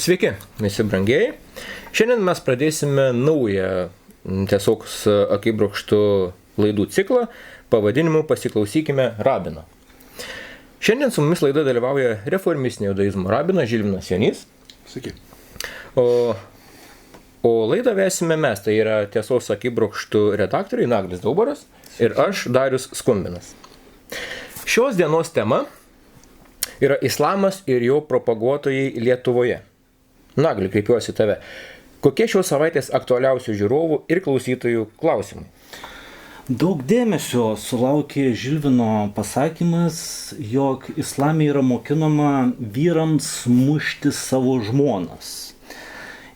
Sveiki, visi brangieji. Šiandien mes pradėsime naują tiesiog akibrokštų laidų ciklą pavadinimu Pasiklausykime rabino. Šiandien su mumis laida dalyvauja reformistinio judaizmo rabinas Žilvinas Jonys. Sveiki. O laidą vesime mes, tai yra Tiesos akibrokštų redaktoriai Naglis Daubaras ir aš Darius Skumbinas. Šios dienos tema yra islamas ir jo propaguotojai Lietuvoje. Nagli, kreipiuosi tave. Kokie šios savaitės aktualiausių žiūrovų ir klausytojų klausimai? Daug dėmesio sulaukė Žilvino pasakymas, jog islame yra mokinama vyrams mušti savo žmonas.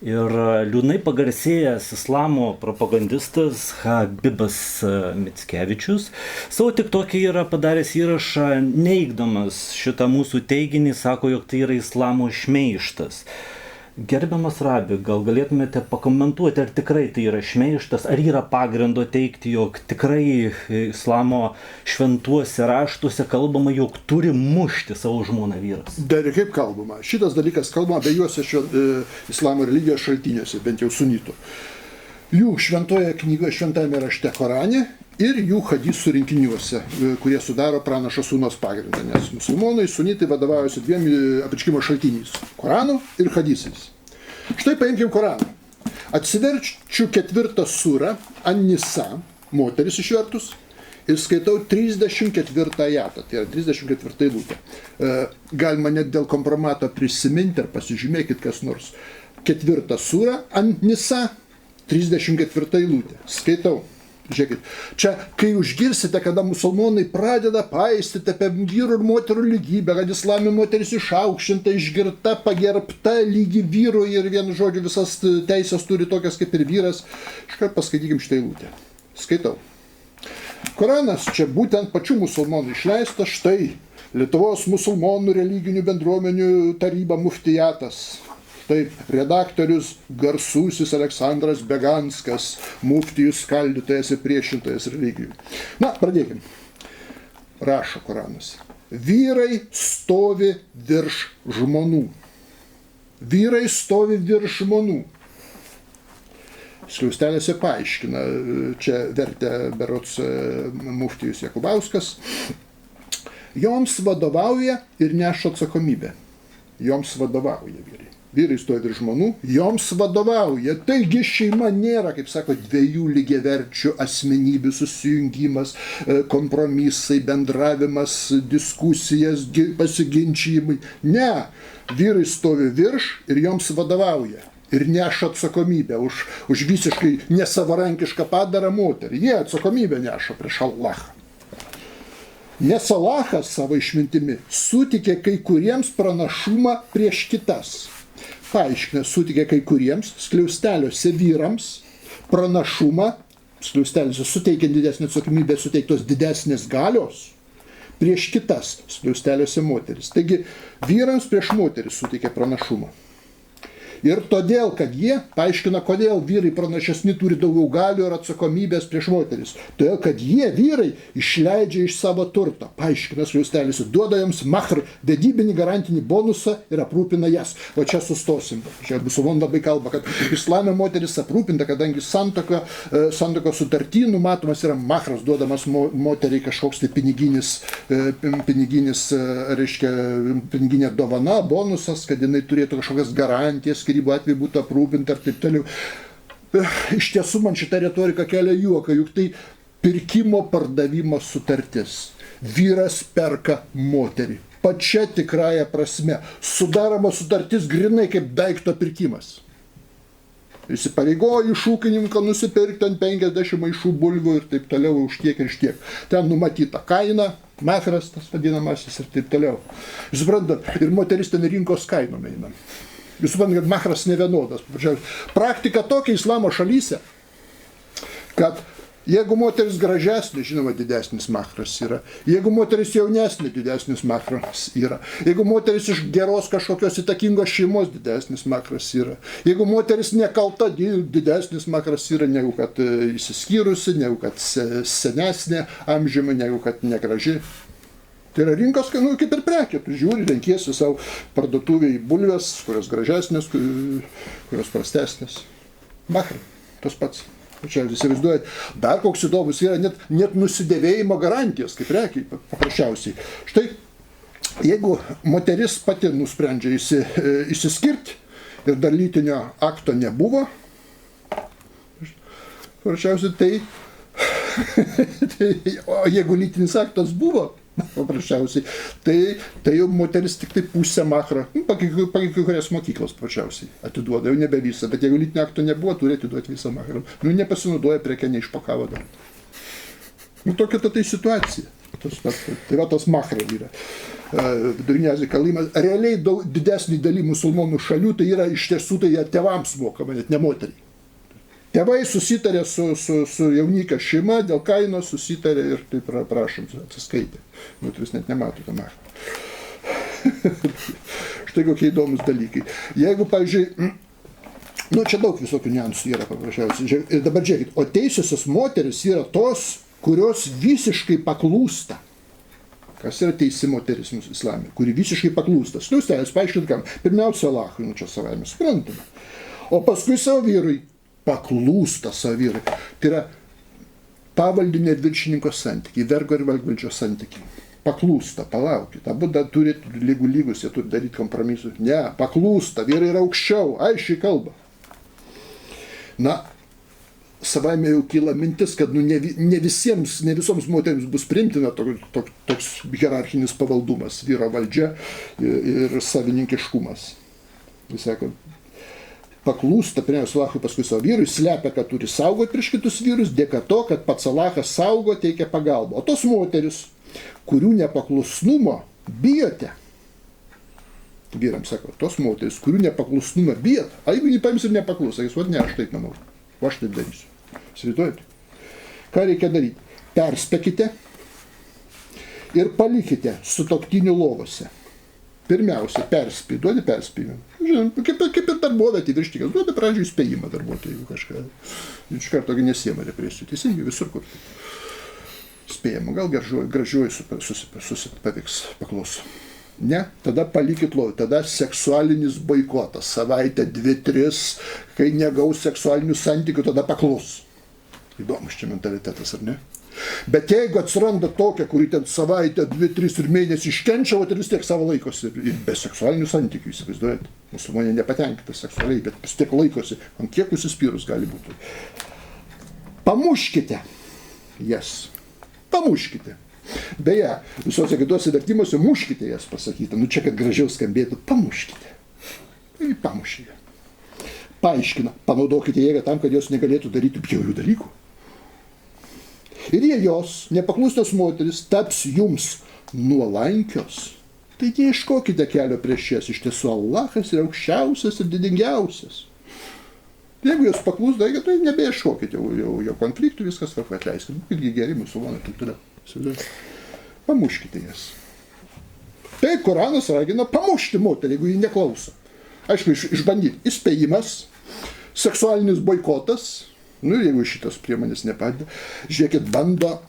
Ir liūdnai pagarsėjęs islamo propagandistas Habibas Mickevičius savo TikTok'e yra padaręs įrašą neigdamas šitą mūsų teiginį, sako, jog tai yra islamo šmeižtas. Gerbiamas Rabi, gal galėtumėte pakomentuoti, ar tikrai tai yra šmeižtas, ar yra pagrindo teigti, jog tikrai islamo šventuose raštuose kalbama, jog turi mušti savo žmoną vyras? Dar kaip kalbama? Šitas dalykas kalbama abiejuose islamo religijos šaltiniuose, bent jau sunitų. Jų šventoje knygoje, šventame rašte Korane ir jų hadisų rinkiniuose, kurie sudaro pranašo sūnos pagrindą, nes musulmonai, sunitai vadovaujasi dviem apreiškimo šaltiniais – Koranu ir hadisais. Štai paimkim Koraną. Atsiverčiu 4 surą An-Nisa, moteris išvertus, ir skaitau 34 ajatą, tai yra 34 eilutė. Galima net dėl kompromato prisiminti ar pasižymėkit kas nors. 4 surą An-Nisa, 34 eilutė. Skaitau. Žiūrėkit, čia, kai užgirsite, kada musulmonai pradeda paistyti apie vyrų ir moterų lygybę, kad islame moteris išaukštinta, išgirta, pagerbta, lygi vyrų ir vienu žodžiu visas teisės turi tokias kaip ir vyras, iškart paskaitykim šitą eilutę. Skaitau. Koranas čia būtent pačių musulmonų išleista, štai Lietuvos musulmonų religinių bendruomenių taryba muftijatas. Taip, redaktorius garsusis Aleksandras Beganskas, muftijus skaldytojas ir priešintojas religijų. Na, pradėkim. Rašo Koranas. Vyrai stovi virš žmonų. Vyrai stovi virš žmonų. Skliaustelėse paaiškina, čia vertė berods muftijus Jakubauskas. Joms vadovauja ir neša atsakomybę. Joms vadovauja vyrai. Vyrai stovi virš žmonų, joms vadovauja. Taigi šeima nėra, kaip sako, dviejų lygiaverčių asmenybių susijungimas, kompromisai, bendravimas, diskusijas, pasiginčijimai. Ne, vyrai stovi virš ir joms vadovauja. Ir neša atsakomybę už visiškai nesavarankišką padarą moterį. Jie atsakomybę neša prieš Allahą. Nes Allahas savo išmintimi sutikė kai kuriems pranašumą prieš kitas. Paaiškina, sutikė kai kuriems skliausteliuose vyrams pranašumą, skliausteliuose suteikiant didesnį atsakomybę, suteiktos didesnės galios prieš kitas skliausteliuose moteris. Taigi vyrams prieš moteris suteikė pranašumą. Ir todėl, kad jie, paaiškina, kodėl vyrai pranašesni turi daugiau galių ir atsakomybės prieš moteris. Todėl, kad jie, vyrai, išleidžia iš savo turto. Paaiškina skliaustelis, duoda jiems mahr, vedybinį garantinį bonusą ir aprūpina jas. O čia sustosim. Čia musulmonai labai kalba, kad islame moteris aprūpinta, kadangi santuoko sutarty numatomas yra mahras, duodamas moteriai kažkoks tai piniginė dovana, bonusas, kad jinai turėtų kažkokias garantijas, skyrybų atveju būtų aprūpinta ir taip toliau. Iš tiesų man šitą retoriką kelia juoką, juk tai pirkimo pardavimo sutartis. Vyras perka moterį. Pačia tikrąja prasme. Sudaroma sutartis grinai kaip daikto pirkimas. Įsipareigoja iš ūkininko nusipirkti ant 50 maišų bulvių ir taip toliau už tiek ir iš tiek. Ten numatyta kaina, mahras tas vadinamasis ir taip toliau. Jūs suprantat, ir moteris ten rinkos kainom eina. Jūs suprantate, kad mahras nevienodas. Praktika tokia islamo šalyse, kad jeigu moteris gražesnė, žinoma, didesnis mahras yra. Jeigu moteris jaunesnė, didesnis mahras yra. Jeigu moteris iš geros kažkokios įtakingos šeimos, didesnis mahras yra. Jeigu moteris nekalta, didesnis mahras yra, negu kad įsiskyrusi, negu kad senesnė amžiumi, negu kad negraži. Tai yra rinkos, nu, kaip ir prekė. Tu žiūri, renkiesi savo parduotuvėje bulves, kurios gražesnės, kurios prastesnės. Machra, tas pats. Čia įsivaizduojat, dar koks įdomus yra net nusidėvėjimo garantijos, kaip prekiai paprasčiausiai. Štai, jeigu moteris pati nusprendžia išsiskirti ir dar lytinio akto nebuvo, paprasčiausiai o jeigu lytinis aktas buvo, paprasčiausiai, tai jau moteris tik tai pusę machro, pakai kurias mokyklos paprasčiausiai atiduoda, jau nebe visą, bet jeigu lytinio akto nebuvo, turi atiduoti visą machro. Nu, nepasinaudoja prekę, neišpakavo dar. Nu, tokia tai situacija. Tai va tas machra yra. Vidurinė Azija kalėjimas. Realiai didesnį dalį musulmonų šalių tai yra iš tiesų tai tėvams mokama, net ne moteriai. Tėvai susitarė su jaunikio šeima, dėl kainos susitarė ir taip prašom, atsiskaitė. Moteris net nemato tą machą. Štai kokie įdomus dalykai. Jeigu, pavyzdžiui, nu čia daug visokių niuansų yra paprasčiausiai. Ir dabar žiūrėkit, o teisiosios moteris yra tos, kurios visiškai paklūsta. Kas yra teisi moteris mūsų islame, kuri visiškai paklūsta. Jūs paaiškint kam? Pirmiausia, Alachui, nu čia savaime suprantame. O paskui savo vyrui paklūsta savo vyrui. Tai yra pavaldinio ir viršininko santykiai, vergo ir valgvaldžio santykiai. Paklūsta, palaukit, abu turi lygus, jie turi daryti kompromisus. Ne, paklūsta, vyrai yra aukščiau, aiškiai kalba. Na, savaime jau kyla mintis, kad ne visoms moterims bus priimtina toks hierarchinis pavaldumas, vyro valdžia ir savininkiškumas. Jis sako, paklūsta pirmiausia Alachui, paskui savo vyrui, slepia, kad turi saugoti prieš kitus vyrus, dėka to, kad pats Alachas saugo, teikia pagalbą. O tos moteris, kurių nepaklusnumo bijote, vyrams sako, tos moteris, kurių nepaklusnumo bijot, a jeigu jį paims ir nepaklus, sakys, ne, aš taip manau, aš taip darysiu. Įsivaizduojate? Ką reikia daryti? Perspėkite ir palikite sutuoktinių lovose. Pirmiausia, duodi perspėjimą. Žinoma, kaip ir darbovietė virštikas, duodi pradžiui įspėjimą darbuotojai, jeigu kažką. Iš karto nesiema represijų. Teisingai visur kur. Spėjama, gal gražiuoju pavyks, paklauso. Ne, tada palikit lovą, tada seksualinis boikotas. Savaitę, 2-3, kai negaus seksualinių santykių, tada paklaus. Įdomus čia mentalitetas, ar ne? Bet jeigu atsiranda tokia, kuri ten savaitę, 2-3 ir mėnesį iškenčia, o ir vis tiek savo laikosi ir be seksualinių santykių, įsivaizduojate. Musulmonė nepatenkinta seksualiai, bet vis tiek laikosi, ant kiek užsispyrus gali būti. Pamuškite jas. Pamuškite. Beje, visose kituose vertimuose muškite jas pasakyta. Nu čia, kad gražiau skambėtų, pamuškite. Tai pamuškite. Paaiškina, panaudokite jėgą tam, kad jos negalėtų daryti bjaurių dalykų. Ir jei jos, nepaklūstos moteris, taps jums nuolankios, tai neieškokite kelio prieš jas. Iš tiesų, Alachas yra aukščiausias ir didingiausias. Jeigu jos paklūsda, tai nebeieškokite jau konfliktų, viskas atleiskite. Irgi geri musulmonai, taip toliau. Pamuškite jas. Tai Koranas ragina pamušti moterį, jeigu ji neklauso. Aišku, išbandyti. Įspėjimas, seksualinis boikotas. Nu ir jeigu šitos priemonės nepadeda, žiūrėkit, bando,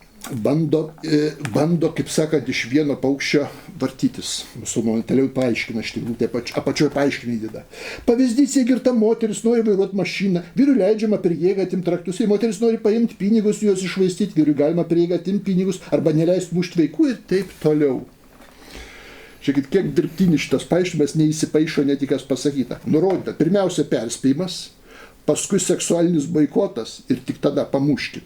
kaip sakant, iš vieno paukščio vartytis. Musulmonai toliau paaiškina, iš tikrųjų, apačioje paaiškina įdeda. Pavyzdys, jei girta moteris nori vairuoti mašiną, vyrui leidžiama per jėgą atimti raktus, jei moteris nori paimti pinigus, juos išvaistyti, vyrui galima per jėgą atimti pinigus arba neleisti mušti vaikų ir taip toliau. Žiūrėkit, kiek dirbtinis šitas paaiškinimas neįsipaišo netikas pasakyta. Nurodyta, pirmiausia perspėjimas, paskui seksualinis boikotas ir tik tada pamuškit.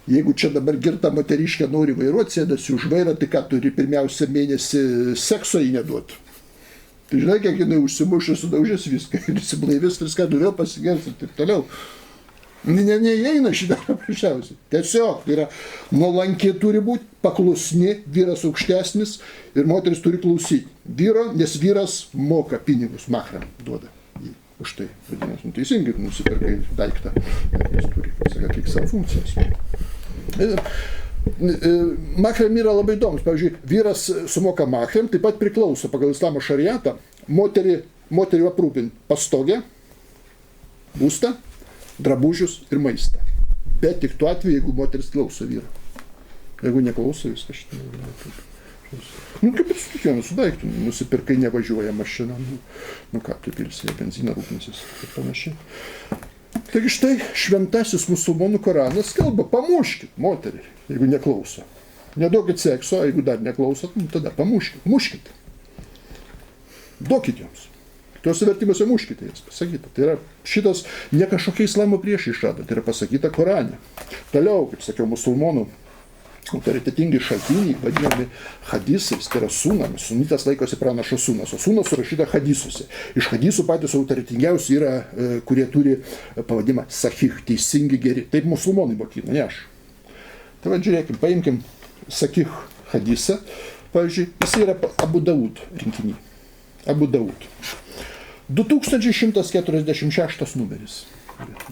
Jeigu čia dabar girta moteriškė nori vairuoti, sėdasi už vairą, tai ką turi pirmiausia mėnesį sekso jį neduoti. Tai žinai, kiek jinai užsimušė, sudaužės viską ir įsiblaivės viską, vėl pasigers ir taip toliau. Neįeina šitą paprasčiausiai. Tiesiog tai yra nuolankiai turi būti, paklusni, vyras aukštesnis ir moteris turi klausyti vyro, nes vyras moka pinigus, mahram duoda. Už tai, vadinasi, teisingai nusipirkai daiktą, jis turi, kaip savo funkcijas. Mahram yra labai įdomus. Pavyzdžiui, vyras sumoka mahram, taip pat priklauso pagal islamo šariatą moterių aprūpinti pastogę, būstą, drabužius ir maistą. Bet tik tuo atveju, jeigu moteris klauso vyro. Jeigu neklauso, viskas šitą. Nu, kaip ir su kiekvienu su daiktu. Nusipirkai nevažiuoja mašina. Nu ką, tu pilsi, benziną rūpinsis ir panašiai. Taigi štai šventasis musulmonų Koranas kalba, pamuškit moterį, jeigu neklauso. Neduokit sekso, jeigu dar neklausot, tada pamuškit, muškit. Duokit joms. Tuose vertimuose muškite jas, pasakyta. Tai yra šitas ne kažkokia islamo prieš išrada, tai yra pasakyta Korane. Toliau, kaip sakiau, musulmonų autoritetingi šaltiniai, vadinami hadisais, tai yra sunami. Sunitas laikosi pranašo sunas, o sunas surašyta hadisuose. Iš hadisų patys autoritetingiausi yra, kurie turi pavadimą sahih, teisingi, geri. Taip musulmonai mokina, ne aš. Tai va, žiūrėkim, paimkim sahih hadisą. Pavyzdžiui, jis yra Abu Daud rinkiny. Abu Daud. 2146 numeris.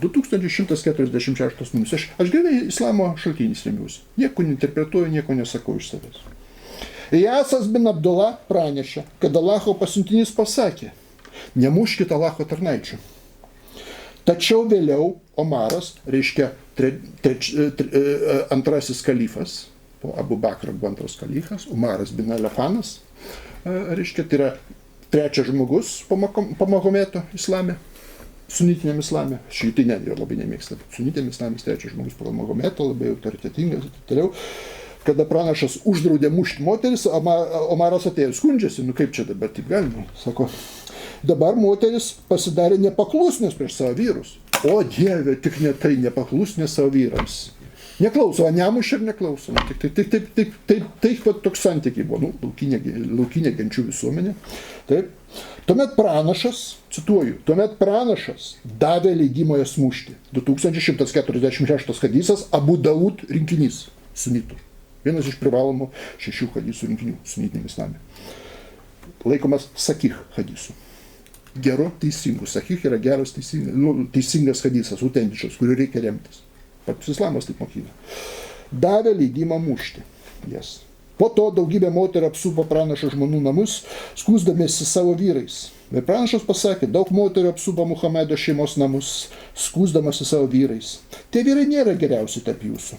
2146 numeris. Aš gerai islamo šaltiniais remiuosi. Nieko neinterpretuoju, nieko nesakau iš savęs. Iyasas bin Abdullah pranešė, kad Allaho pasiuntinys pasakė, nemuškit Allaho tarnaičių. Tačiau vėliau Omaras, reiškia antrasis kalifas, po Abu Bakro buvo antras kalifas, Umaras bin Alefanas, reiškia, tai yra trečias žmogus po Mahometo islame, sunitiniam islame, šiitinė jo labai nemėgsta, bet sunitiniam islame trečias žmogus po Mahometo, labai autoritetingas ir toliau. Kada pranašas uždraudė mušti moteris, Omaras atėjo, skundžiasi, nu kaip čia dabar taip galima, sako, dabar moteris pasidarė nepaklusnės prieš savo vyrus. O Dieve, tik ne tai nepaklusnės savo vyrams. Neklauso, o nemušė ir neklauso. Taip toks santykiai buvo, laukinė genčių visuomenė. Taip. Tuomet pranašas, cituoju, tuomet pranašas davė leidimą jas mušti. 2146 hadisas Abu Daud rinkinys sunitų. Vienas iš privalomų 6 hadisų rinkinių sunitiniam islame. Laikomas sakih hadisų. Geru, teisingu. Sakih yra geras, teisingas hadisas, autentiškas, kuriuo reikia remtis. Pats islamas taip mokina. Davė leidimą mušti jas. Po to daugybė moterų apsupo pranašo žmonų namus, skųsdamiesi savo vyrais. Bet pranašas pasakė, daug moterų apsupo Muhamedo šeimos namus, skųsdamasi savo vyrais. Tie vyrai nėra geriausi tarp jūsų.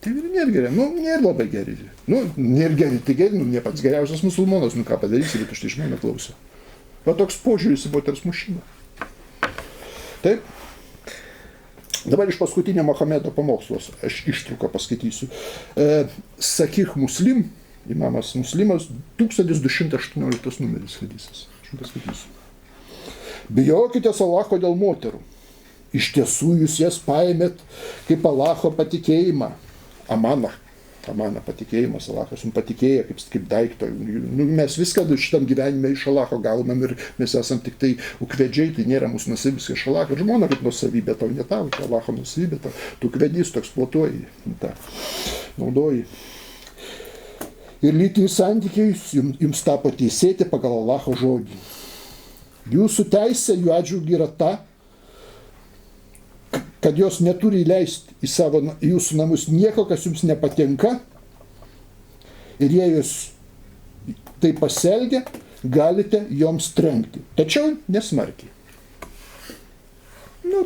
Tai nėra geri, nėra labai geri. Nėra geri, tai geri, ne pats geriausias musulmonas, ką padarysi, bet aš tai žmona klausiu. Va toks požiūris į moters mušimą. Taip. Dabar iš paskutinio Mahometo pamokslos, aš ištruką paskaitysiu. Sakih Muslim, imamas Muslimas, 1218 numeris hadisas. Aš paskaitysiu. Bijokitės Allaho dėl moterų. Iš tiesų jūs jas paėmėt kaip Allaho patikėjimą. Amana patikėjimas, Allahas jums patikėja kaip daikto. Mes viską šitam gyvenime iš Allaho gaunam ir mes esam tik tai ukvedžiai, tai nėra mūsų nusavybės iš Allaho. Ir žmona kaip nusavybė tau, ne tau, čia Allaho nusavybė tau. Tu ukvedys, tu eksploatuoji, naudoji. Ir lytiniai santykiai jums tapo teisėti pagal Allaho žodį. Jūsų teisė jų atžvilgiu yra ta, kad jos neturi įleisti į jūsų namus nieko, kas jums nepatinka, ir jei jūs tai pasielgia, galite joms trenkti. Tačiau nesmarkiai.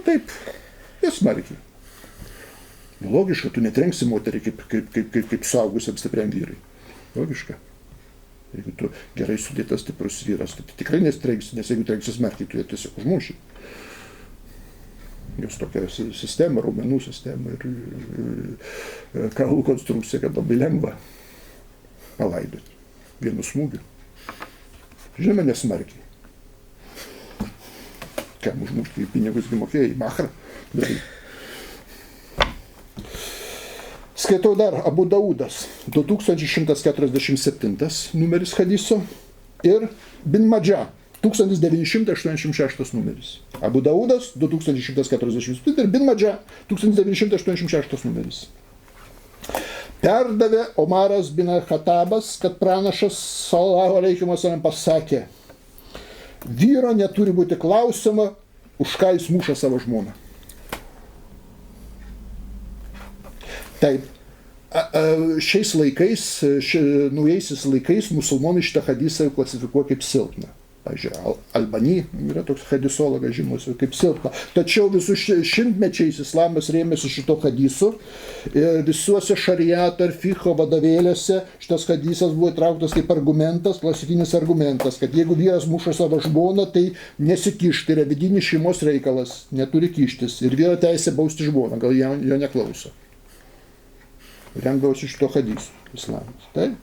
Taip, nesmarkiai. Logiška, tu netrenksi moterį kaip suaugusiam stipriam vyrai. Logiška. Jeigu tu gerai sudėtas stiprus vyras, tai tikrai nestrenksi, nes jeigu trenksi smarkiai, tu ją tiesiog užmuši. Jos tokia sistema, raumenų sistema ir kaulų konstrukcija, kad labai lengva palaidoti vienu smūgiu. Žinoma, nesmarkiai. Kam užmušti į pinigus mokėjai, mahrą. Skaitau dar Abu Daudas, 2147 numeris hadiso ir Bin Madža, 1986 numeris. Abu Daudas, 2147 ir Bin Madža, 1986 numeris. Perdavė Omaras bin Al-Khatabas, kad pranašas sallallahu alaihi wasallam pasakė, vyro neturi būti klausima, už ką jis muša savo žmoną. Taip, šiais laikais, naujaisiais laikais musulmonai šitą hadisą klasifikuoja kaip silpną. Pavyzdžiui, Albany yra toks hadisologas žymus kaip silpna. Tačiau visų šimtmečiais islamas rėmėsi šito hadisu. Ir visuose šariato ir fiqho vadovėliuose šitas hadisas buvo įtrauktas kaip argumentas, klasikinis argumentas, kad jeigu vyras muša savo žmoną, tai nesikišti, tai yra vidinis šeimos reikalas, neturi kištis. Ir vyro teisė bausti žmoną, gal jo neklauso. Rengdavosi šito hadisu islamas. Taip?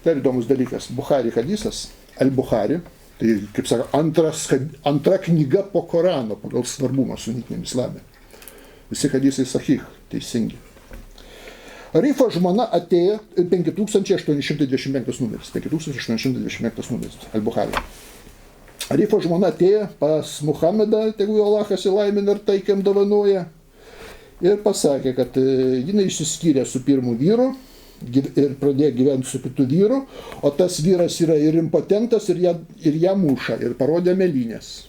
Tai įdomus dalykas. Bukhari hadisas. Al-Bukhari, tai, kaip sako, antra knyga po Korano pagal svarbumą sunitiniam islame. Visi hadisai sahih, teisingi. Rifo žmona atėjo 5825 numeris. 5825 numeris. Al-Bukhari. Rifo žmona atėjo pas Muhamedą, tegu Allahas įlaimina ir taikiam dovanoja. Ir pasakė, kad jinai išsiskyrė su pirmu vyru ir pradėjo gyventi su kitu vyru, o tas vyras yra ir impotentas, ir ją muša, ir parodė mėlynės.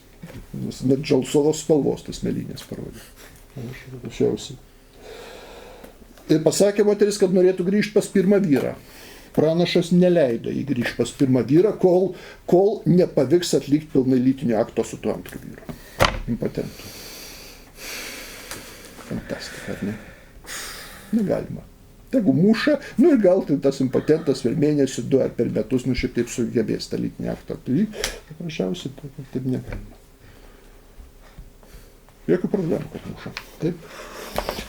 Net žalsovos spalvos tas mėlynės parodė. Ir pasakė moteris, kad norėtų grįžti pas pirmą vyrą. Pranašas neleido jį grįžti pas pirmą vyrą, kol nepavyks atlikti pilnai lytinio akto su tuo antru vyru. Impotentu. Fantastika, ar ne? Negalima. Tegu muša, ir gal tai tas impotentas per mėnesį, 2 ar per metus, šiaip taip sugebės tą lytinį aktą. Tai paprasčiausiai taip negalima. Jokių problemų, kad muša. Taip.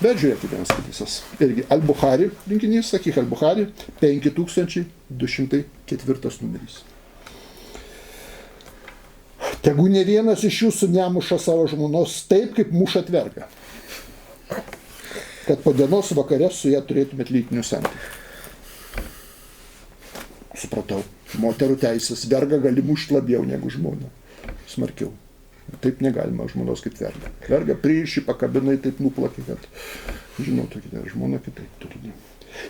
Bet žiūrėkite vienas hadisas. Irgi Al-Bukhari rinkinys, sakyk Al-Bukhari, 5204 numeris. Tegu ne vienas iš jūsų nemuša savo žmonos taip, kaip muša vergą, kad po dienos vakare su ją turėtumėt lytinių santykių. Supratau. Moterų teisės. Vergą gali mušti labiau negu žmoną. Smarkiau. Taip negalima žmonos kaip vergą. Vergą priiši, pakabinai, taip nuplaki, kad žinotų, kad žmona kitaip turi.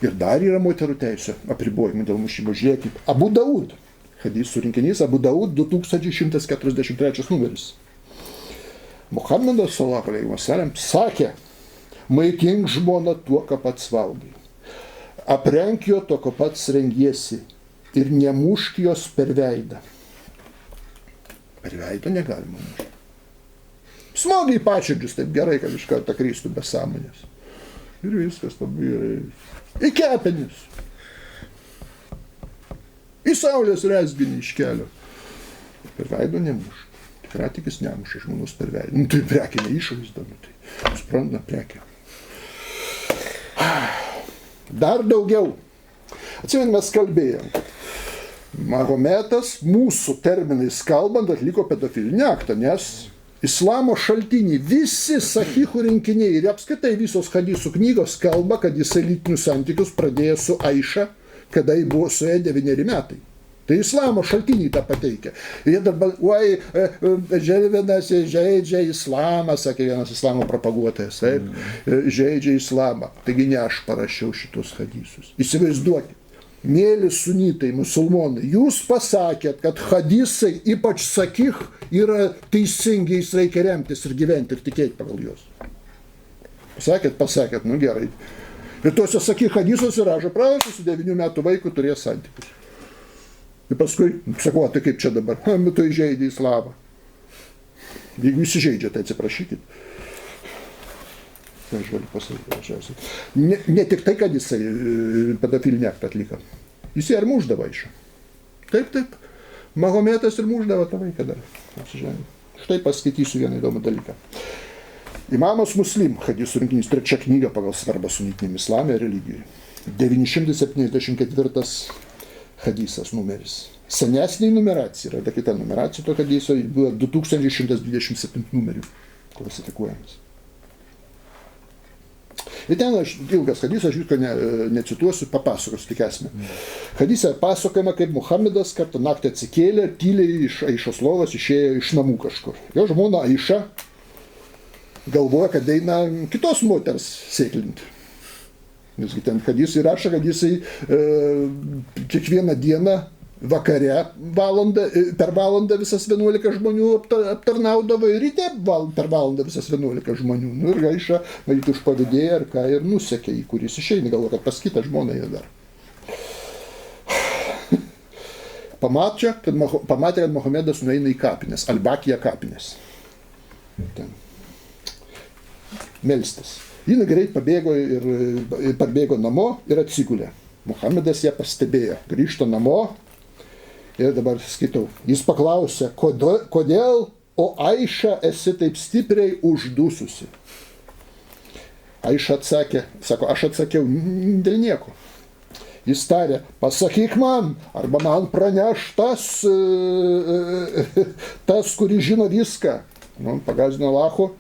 Ir dar yra moterų teisė. Apribojimai dėl mušimo. Žiūrėkit. Abu Daud. Hadisų rinkinys Abu Daud 2143 numeris. Muhammedas sallallahu alaihi wasallam sakė: maitink žmoną tuo, ką pats valgai. Aprenk jo to, ko pats rengiesi. Ir nemušk jos per veidą. Per veidą negalima mušti. Smogiai pačirdžius, taip gerai, kad iš karto kristų be sąmonės. Ir viskas labai gerai. Į kepenis. Į saulės rezginį iš kelio. Per veidą nemušk. Tikrai nemuša žmonos per veidą. Tai prekinė išvaizda. Tai supranta prekė. Dar daugiau. Atsimenu, mes kalbėjom, kad Mahometas mūsų terminais kalbant atliko pedofilinį aktą, nes islamo šaltiniai, visi sahihų rinkiniai ir apskritai visos hadisų knygos kalba, kad jisai lytinius santykius pradėjo su Aiša, kada jai buvo suėję 9 metai. Tai islamo šaltiniai tą pateikia. Ir jie dabar, Želvinas žaidžia islamą, sakė vienas islamo propaguotojas, taip, žaidžia islamą. Taigi ne aš parašiau šitus hadisus. Įsivaizduokit, mėly sunitai, musulmonai, jūs pasakėt, kad hadisai, ypač sakih, yra teisingi, jais reikia remtis ir gyventi ir tikėti pagal juos. Pasakėt, gerai. Ir tuose sakih hadisuose rašo, pranašas su 9 metų vaiku turės santykius. Ir paskui, sakau, tai kaip čia dabar? Tu įžeidė islamą. Jeigu jūs įžeidžia, tai atsiprašykit. Tai aš galiu pasakyti. Ne tik tai, kad jisai pedofilinį aktą atliko. Jisai ir muždavo Aišą. Taip. Mahometas ir muždavo tą vaiką dar. Štai paskaitysiu vieną įdomų dalyką. Imamas Muslim, hadisų rinkinys, 3 knyga pagal svarbą sunitiniam islame ir religijai. 974 hadisas numeris. Senesnė numeracija, yra kita numeracija to hadiso, buvo 2127 numerių klasifikuojamas. Ir ten ilgas hadisas, aš viską necituosiu, papasakosiu tik esmę. Hadise pasakojama, kaip Muhammedas kartą naktį atsikėlė, tyliai iš Aišos lovos išėjo iš namų kažkur. Jo žmona Aiša galvoja, kad eina kitos moters sėklinti. Nesgi ten hadisai rašo, kad jisai kiekvieną dieną vakare per valandą visas 11 žmonių aptarnaudavo ir ryte per valandą visas 11 žmonių. Ir Aiša, matyt, užpavydėjo ar ką ir nusekė į kuris išeina, galvo, kad pas kitą žmoną jie dar. pamatė, kad Mohamedas nueina į kapines, Al-Bakija kapines. Ten. Melstis. Jis greit pabėgo namo ir atsigulė. Mohamedas ją pastebėjo, grįžta namo ir dabar skaitau. Jis paklausė, kodėl, o Aiša esi taip stipriai uždususi. Aiša atsakė, sako, aš atsakiau, dėl nieko. Jis tarė, pasakyk man, arba man praneš tas, kuris žino viską. Pagąsdino Alacho.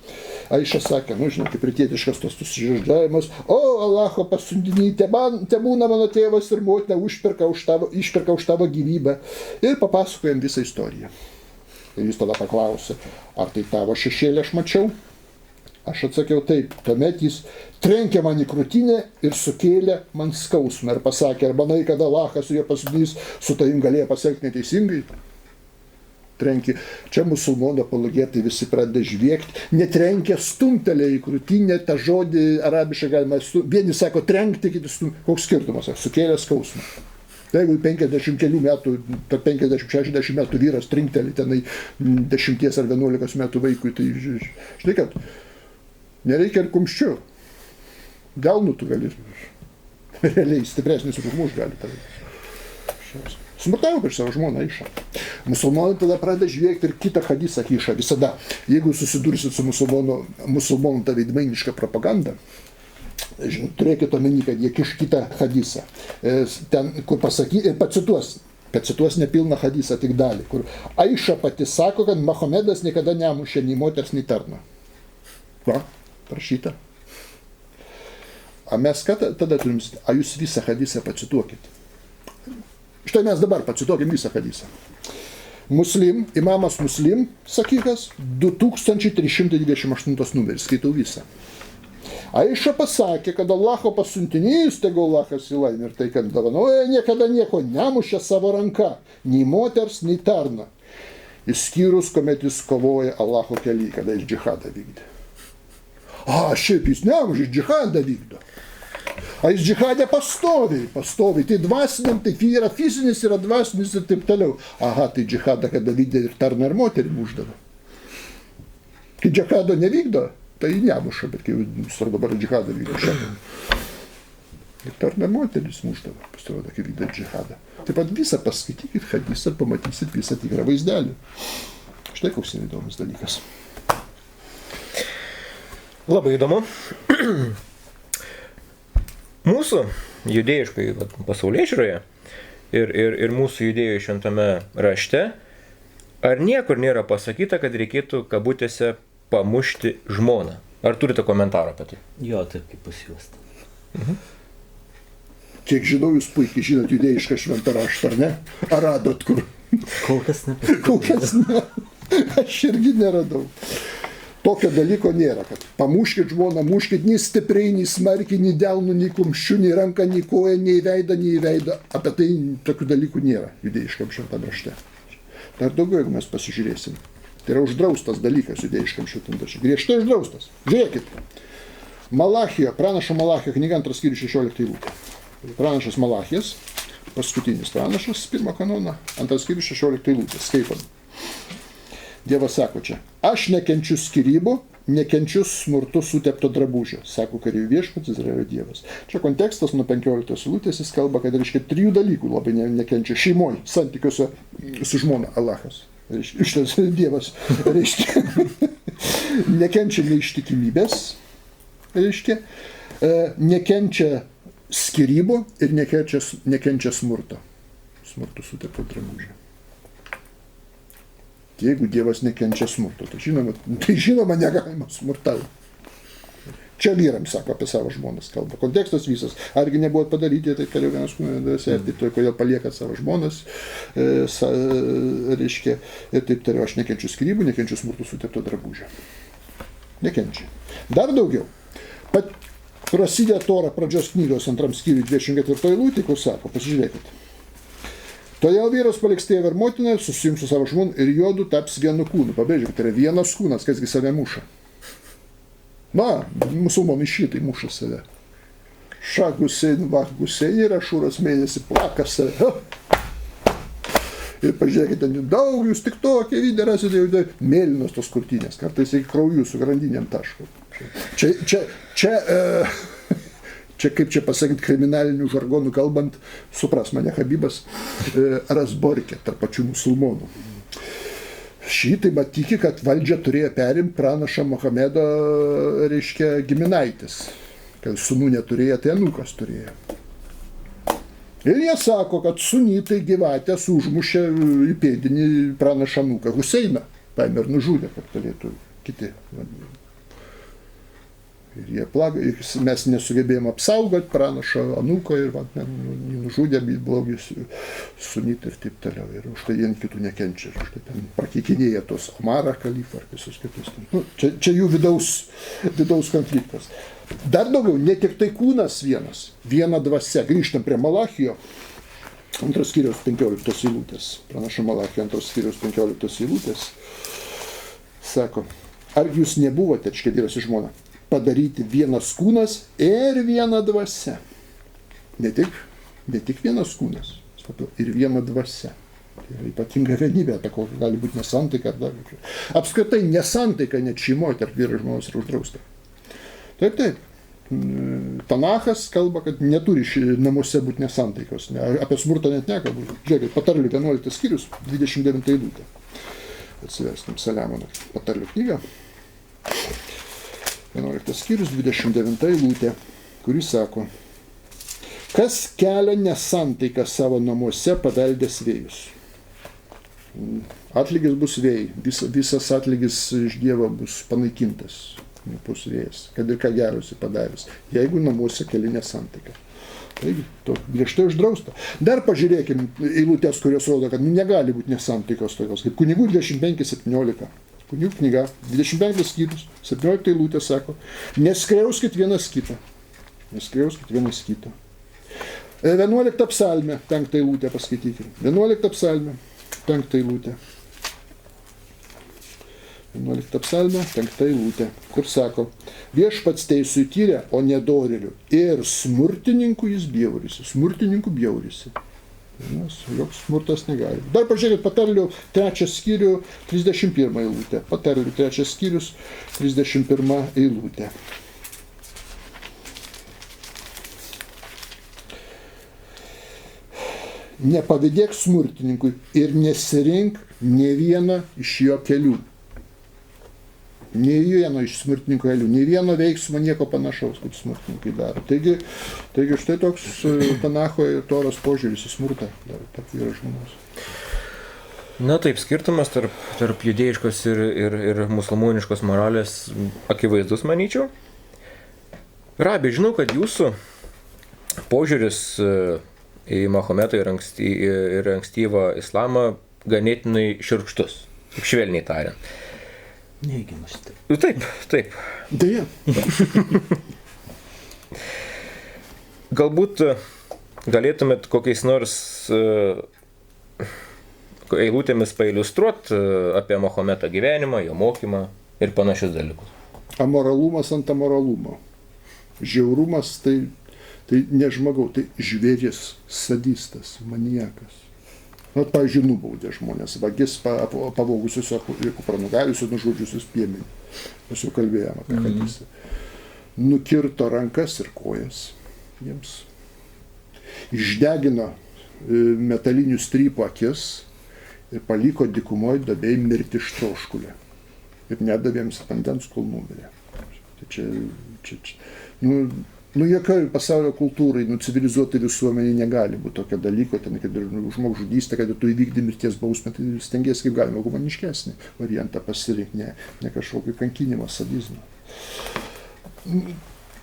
Aiša sakė, žinau, kaip rytietiškas tos susižadėjimas, o Alacho pasiuntinį, tebūna mano tėvas ir motina išperka už tavo gyvybę. Ir papasakojam visą istoriją. Ir jis tada paklausė, ar tai tavo šešėlį aš mačiau? Aš atsakiau taip, tuomet jis trenkė man į krūtinę ir sukėlė man skausmą ir pasakė, ar manai, kad Alachas su jo pasiuntinys su tavim galėjo pasielgti neteisingai? Trenkė. Čia musulmonų apologetai visi pradeda žviegti, netrenkė, stumtelė į krūtinę, tą žodį arabiškai galima, vieni sako trenkti, kiti stumtelė, koks skirtumas, sukėlė skausmą. Jeigu 50 kelių metų, 50-60 metų vyras trinktelė tenai 10 ar 11 metų vaikui, tai štai kad nereikia ir kumščių. Delnų tu gali, realiai stipresnis už muž gali tave. Smurtavo prieš savo žmoną Aišą. Musulmonai tada pradeda žviegti ir kitą hadisą kiša visada. Jeigu susidursit su musulmonų tą veidmainišką propagandą, turėkit omeny, kad jie kiš kitą hadisą. Ten, kur pasakyti, ir pacituos nepilną hadisą, tik dalį, kur Aiša pati sako, kad Mahomedas niekada nemušė nei moters, nei tarno. Va, prašyta. A mes ką tada turim, a jūs visą hadisą pacituokit. Štai mes dabar pacituokim visą hadisą. Muslim, imamas Muslim, sakykas, 2328 numeris, skaitau visą. Aiša pasakė, kad Allaho pasiuntinys, tegu Allahas į laimę ir tai, kad dovanoja, niekada nieko nemušė savo ranka, nei moters, nei tarno, išskyrus, kuomet jis kovoja Allaho kelyje, kada jis džihadą vykdė. Šiaip jis nemušė, džihadą vykdo. Jis džihadė pastoviai, tai dvasiniam, tai yra fizinis, yra dvasinis ir taip toliau. Tai džihadą, kada vykdė ir tarną ir moterį muždavo. Kai džihado nevykdo, tai nemuša, bet kai svarbu dabar džihadą vykdo šiandien. Ir tarną ir moteris muždavo, pasirodo, kai vykdė džihadą. Taip pat visą paskaitykit hadisą, pamatysit visą tikrą vaizdelį. Štai koks įdomus dalykas. Labai įdomu. Mūsų judėjiškai pasaulėžiūroje ir mūsų judėjų šventame rašte, ar niekur nėra pasakyta, kad reikėtų kabutėse pamušti žmoną? Ar turite komentarą apie tai? Jo, taip kaip pas juos. Kiek žinau, jūs puikiai žinot judėjišką šventą raštą, ar ne? Ar radot kur? Kol kas ne. Kol kas ne. Aš irgi neradau. Tokio dalyko nėra, kad pamuškit žmoną, muškit nei stipriai, nei smarkiai, nei delnų, nei kumščių, nei ranką, nei koją, nei veidą. Apie tai tokių dalykų nėra judėjiškam šventam rašte. Dar daugiau, jeigu mes pasižiūrėsim. Tai yra uždraustas dalykas judėjiškam šventam rašte. Griežtai uždraustas. Žiūrėkit. Malachijo, pranašo Malachijo knyga 2 skyrius 16 eilutė. Pranašas Malachijas, paskutinis pranašas, 1 kanoną, 2 skyrius 16 eilutė. Skaitom. Dievas sako čia, aš nekenčiu skyrybų, nekenčiu smurtu sutepto drabužio, sako karių viešpats Izraelio Dievas. Čia kontekstas nuo 15 eilutės, jis kalba, kad reiškia 3 dalykų labai nekenčia šeimoje, santykiuose su žmona Alachas. Šitas Dievas, reiškia, nekenčia neištikimybės, reiškia, nekenčia skyrybų ir nekenčia smurto sutepto drabužio. Jeigu Dievas nekenčia smurto, tai žinoma negalima smurtauti. Čia vyrams sako apie savo žmonas kalba. Kontekstas visas. Argi nebuvo padaryti, tai kariau vienas kūnas, tai kodėl paliekat savo žmonas, reiškia, ir taip tariau, aš nekenčiu skyrybų, nekenčiu smurtų sutepto drabužio. Nekenčia. Dar daugiau. Prasideda Tora pradžios knygos 2 skyriui 24 eilutė, kur sako, pasižiūrėkit. Todėl vyras paliks tėvą ir motiną, susijungs su savo žmona ir jodu taps vienu kūnu. Pabrėžiu, tai yra vienas kūnas, kasgi save muša. Musulmonai šitai muša save. Šagusein, vagusein ir Ašūros mėnesį plaka save. Ir pažiūrėkite, daug jūs tik tokie video rasite, mėlynos tos krūtinės, kartais iki kraujų su grandinėm taško. Čia kaip čia pasakyti kriminalinių žargonų kalbant, supras mane Habibas, rasborkė tarp pačių musulmonų. Šitai tiki, kad valdžią turėjo perimti pranašą Mohamedo, reiškia, giminaitis. Kad sūnų neturėjo, tai anūkas turėjo. Ir jie sako, kad sunitai gyvatės užmušė į pėdinį pranašą anūką Huseiną. Paėmė ir nužudė, kad galėtų kiti. Ir jie mes nesugebėjom apsaugoti pranašo anūko ir nužudė blogis sunit ir taip toliau. Ir už tai vien kitų nekenčia. Ir už tai ten prakeikinėja tos Omarą kalifą ar visus kitus. Čia jų vidaus konfliktas. Dar daugiau, ne tik tai kūnas vienas, viena dvasia. Grįžtam prie Malachijo, 2 skyriaus 15 eilutės. Pranašo Malachijo 2 skyriaus 15 eilutės. Sako, ar jūs nebuvote, čia Dievas į žmoną, padaryti vienas kūnas ir viena dvasia. Ne tik vienas kūnas, ir viena dvasia. Tai yra ypatinga vienybė, apie kokią gali būti nesantaika. Apskritai nesantaika net šeimoje tarp vyro ir žmonos yra uždrausta. Taip. Tanachas kalba, kad neturi namuose būti nesantaikos. Apie smurtą net nekalbu. Žiūrėkit, Patarlių 11 skyrius, 29 eilutė. Atsiverskim Saliamono Patarlių knygą. 11 skyrius, 29 eilutė, kuris sako, kas kelia nesantaiką savo namuose, paveldės vėjus. Atlygis bus vėjai, visas atlygis iš Dievo bus panaikintas, bus vėjas, kad ir ką gerusi padarys, jeigu namuose keli nesantaiką. Taigi, to griežtai uždrausta. Dar pažiūrėkim eilutės, kurios rodo, kad negali būti nesantaikos tokios, kaip Kunigų 25:17. Kunigų knyga, 25 skyrius, 17 eilutė sako, neskriauskit vienas kitą. Neskriauskit vienas kitą. 11 psalmė, 5 eilutė paskaitykime. 11 psalmė, 5 eilutė. 11 psalmė, 5 eilutė, kur sako, viešpats teisų tyrė, o nedorėlių. Ir smurtininkų jis bjaurisi. Smurtininkų bjaurisi. Nes joks smurtas negali. Dar pažiūrėkit, Patarlių 3 skyrių, 31 eilutė. Patarlių 3 skyrius, 31 eilutė. Nepavydėk smurtininkui ir nesirink ne vieną iš jo kelių. Nei vieno iš smurtininkų kelių, nei vieno veiksmo nieko panašaus, kaip smurtininkai daro. Taigi štai toks Tanacho ir Toros požiūris į smurtą tarp vyro ir žmonos. Na taip, skirtumas tarp judėjiškos ir musulmoniškos moralės akivaizdus, manyčiau. Rabi, žinau, kad jūsų požiūris į Mahometą ir ankstyvą islamą ganėtinai šiurkštus, kaip švelniai tariant. Neigiamas taip. Taip. Deja. Galbūt galėtumėt kokiais nors eilutėmis pailiustruoti apie Mahometo gyvenimą, jo mokymą ir panašius dalykus. Amoralumas ant amoralumo. Žiaurumas tai ne žmogaus, tai žvėris, sadistas, maniakas. Pavyzdžiui, nubaudė žmonės, vagis pavogusius kupranugariusius, nužudžiusius piemenį. Mes jau kalbėjome apie hadisą. Nukirto rankas ir kojas jiems. Išdegino metalinių strypų akis ir paliko dykumoje duobėj mirti iš troškulio. Ir nedavė jiems vandens, kol numirė. Jokioj pasaulio kultūrai, civilizuotai visuomeniai negali būti tokio dalyko, ten, kad ir žmogžudystė, kad tu įvykdai mirties bausmę, tai stengiasi kaip galima humaniškesnį variantą pasirinkti, ne kažkokį kankinimą, sadizmą.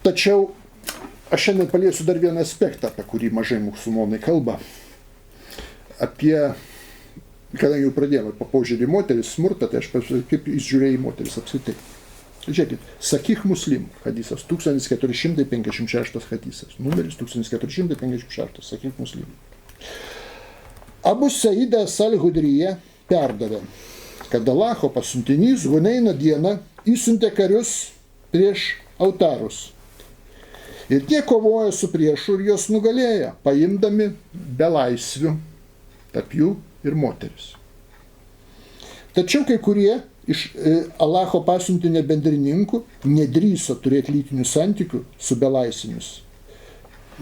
Tačiau aš šiandien paliesiu dar vieną aspektą, apie kurį mažai musulmonai kalba. Kadangi jau pradėjome po požiūrį į moteris, smurtą, tai aš pasakysiu, kaip jis žiūrėjo į moteris apskritai. Žiūrėkit, Sakih Muslim hadisas, 1456 hadisas, numeris 1456, Sakih Muslim. Abu Saidas al-Hudryje perdavė, kad Allaho pasiuntinys Huneino dieną įsiuntė karius prieš autarus. Ir tie kovoja su priešu ir juos nugalėjo, paimdami belaisvių, tarp jų ir moteris. Tačiau kai kurie iš Allaho pasiuntinio bendrininkų nedrįso turėti lytinių santykių su belaisvėmis,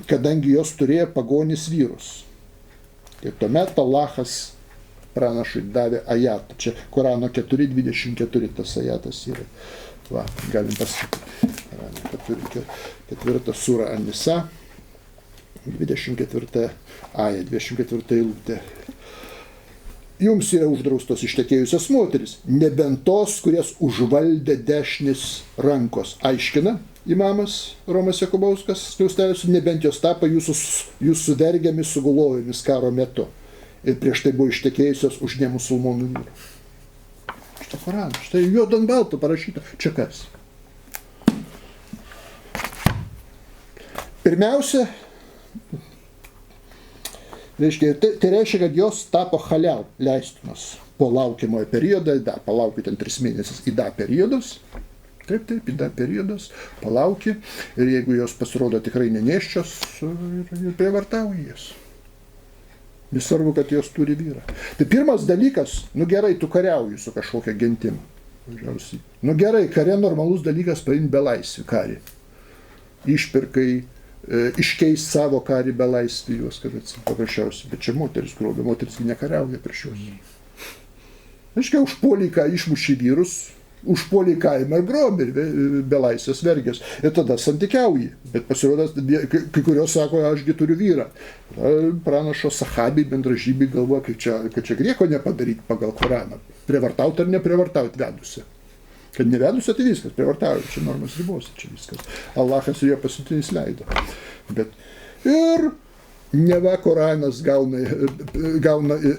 kadangi jos turėjo pagonis vyrus. Ir tuomet Allahas pranašui davė ajatą. Čia Korano 4:24 tas ajatas yra. Va, galim pasakyti. Korano 4 sura An-Nisa, 24 aja, 24 eilutė. Jums yra uždraustos ištekėjusios moteris, nebent tos, kurias užvaldė dešinės rankos. Aiškina imamas Romas Jakubauskas, nebent jos tapo jūsų vergiamis sugulovėmis karo metu. Ir prieš tai buvo ištekėjusios už nemusulmonų vyrų. Štai Koranas, štai juodu ant balto parašyta. Čia kas? Pirmiausia, tai reiškia, kad jos tapo halial leistinos po laukiamojo periodo, palaukiu ten 3 mėnesius įda periodas. Taip, įda periodas, palauki ir jeigu jos pasirodo tikrai nenėščios, ir prievartauji jas. Nesvarbu, kad jos turi vyrą. Tai pirmas dalykas, gerai, tu kariauji su kažkokia gentim. Gerai, kare normalus dalykas paimti belaisvį karį. Išpirkai, iškeis savo karį belaisvį juos, kad paprasčiausiai. Bet čia moteris grobė, moteris nekariauja prieš juos. Aiškiai, užpuolį ką išmuši vyrus, užpuolį kaimą ir grobį belaisvės vergės. Ir tada santykiauji. Bet pasirodo, kai kurios sako, ašgi turiu vyrą. Pranašo sahabiai, bendražybiai galvoja, kad čia grieko nepadaryti pagal Koraną. Prievartauti ar neprievartauti vedusi. Kad nevedusi, tai viskas, prievartauti, čia normos ribos, čia viskas. Allahas ir jo pasiuntinys leido. Bet ir neva Koranas gauna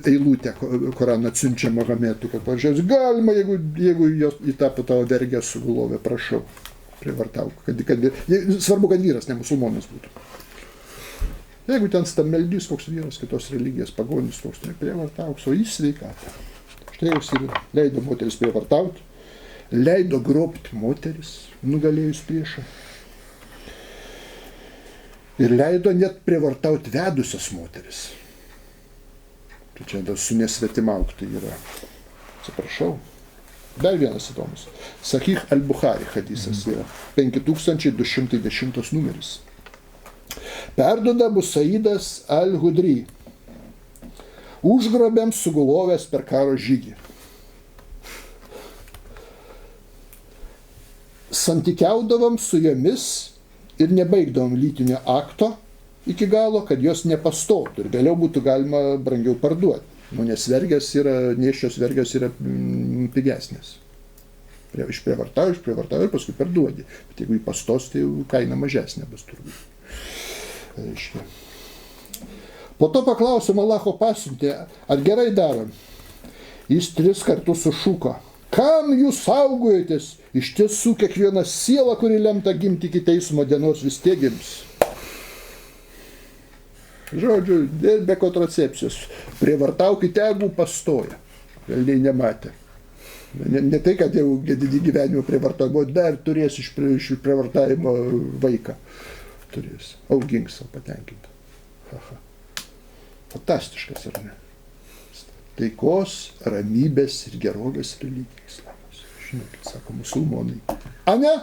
eilutę, Koraną atsiunčia Mahometui, kad pažiūrės, galima, jeigu į tą tavo vergę sugulovę, prašau, prievartauk. Svarbu, kad vyras ne musulmonas būtų. Jeigu ten stameldys koks vyras, kitos religijos pagonis, koks prievartauk, o jis sveikatą. Štai jūs ir leido moteris prievartauti, leido grobti moteris, nugalėjus priešą. Ir leido net prievartauti vedusias moteris. Tai čia su nesvetimaukti yra. Atsiprašau. Dar vienas įdomus. Sahih al-Bukhari hadisas yra. 5210 numeris. Perduoda Busaidas al-Hudri. Užgrobėm sugulovės per karo žygį. Santykiaudavom su jomis ir nebaigdavom lytinio akto iki galo, kad jos nepastotų ir vėliau būtų galima brangiau parduoti. Nes vergės yra, nėščios vergės yra pigesnės. Išprievartauji ir paskui parduodi. Bet jeigu jį pastos, tai kaina mažesnė bus turbūt. Reiškia. Po to paklausim Allaho pasiuntė, ar gerai darom. Jis 3 kartus sušuko. Kam jūs saugojatės? Iš tiesų kiekviena siela, kuri lemta gimti iki teismo dienos, vis tiek gims. Žodžiu, be kontracepcijos. Prievartaukite, jeigu pastoja. Velniai nematė. Ne tai, kad jau didį gyvenimą prievartavimo, dar turės iš prievartavimo vaiką. Turės. Augink savo patenkintą. Fantastiškas, ar ne? Taikos, ramybės ir gerovės religija islamas. Žinokit, sako musulmonai. A ne?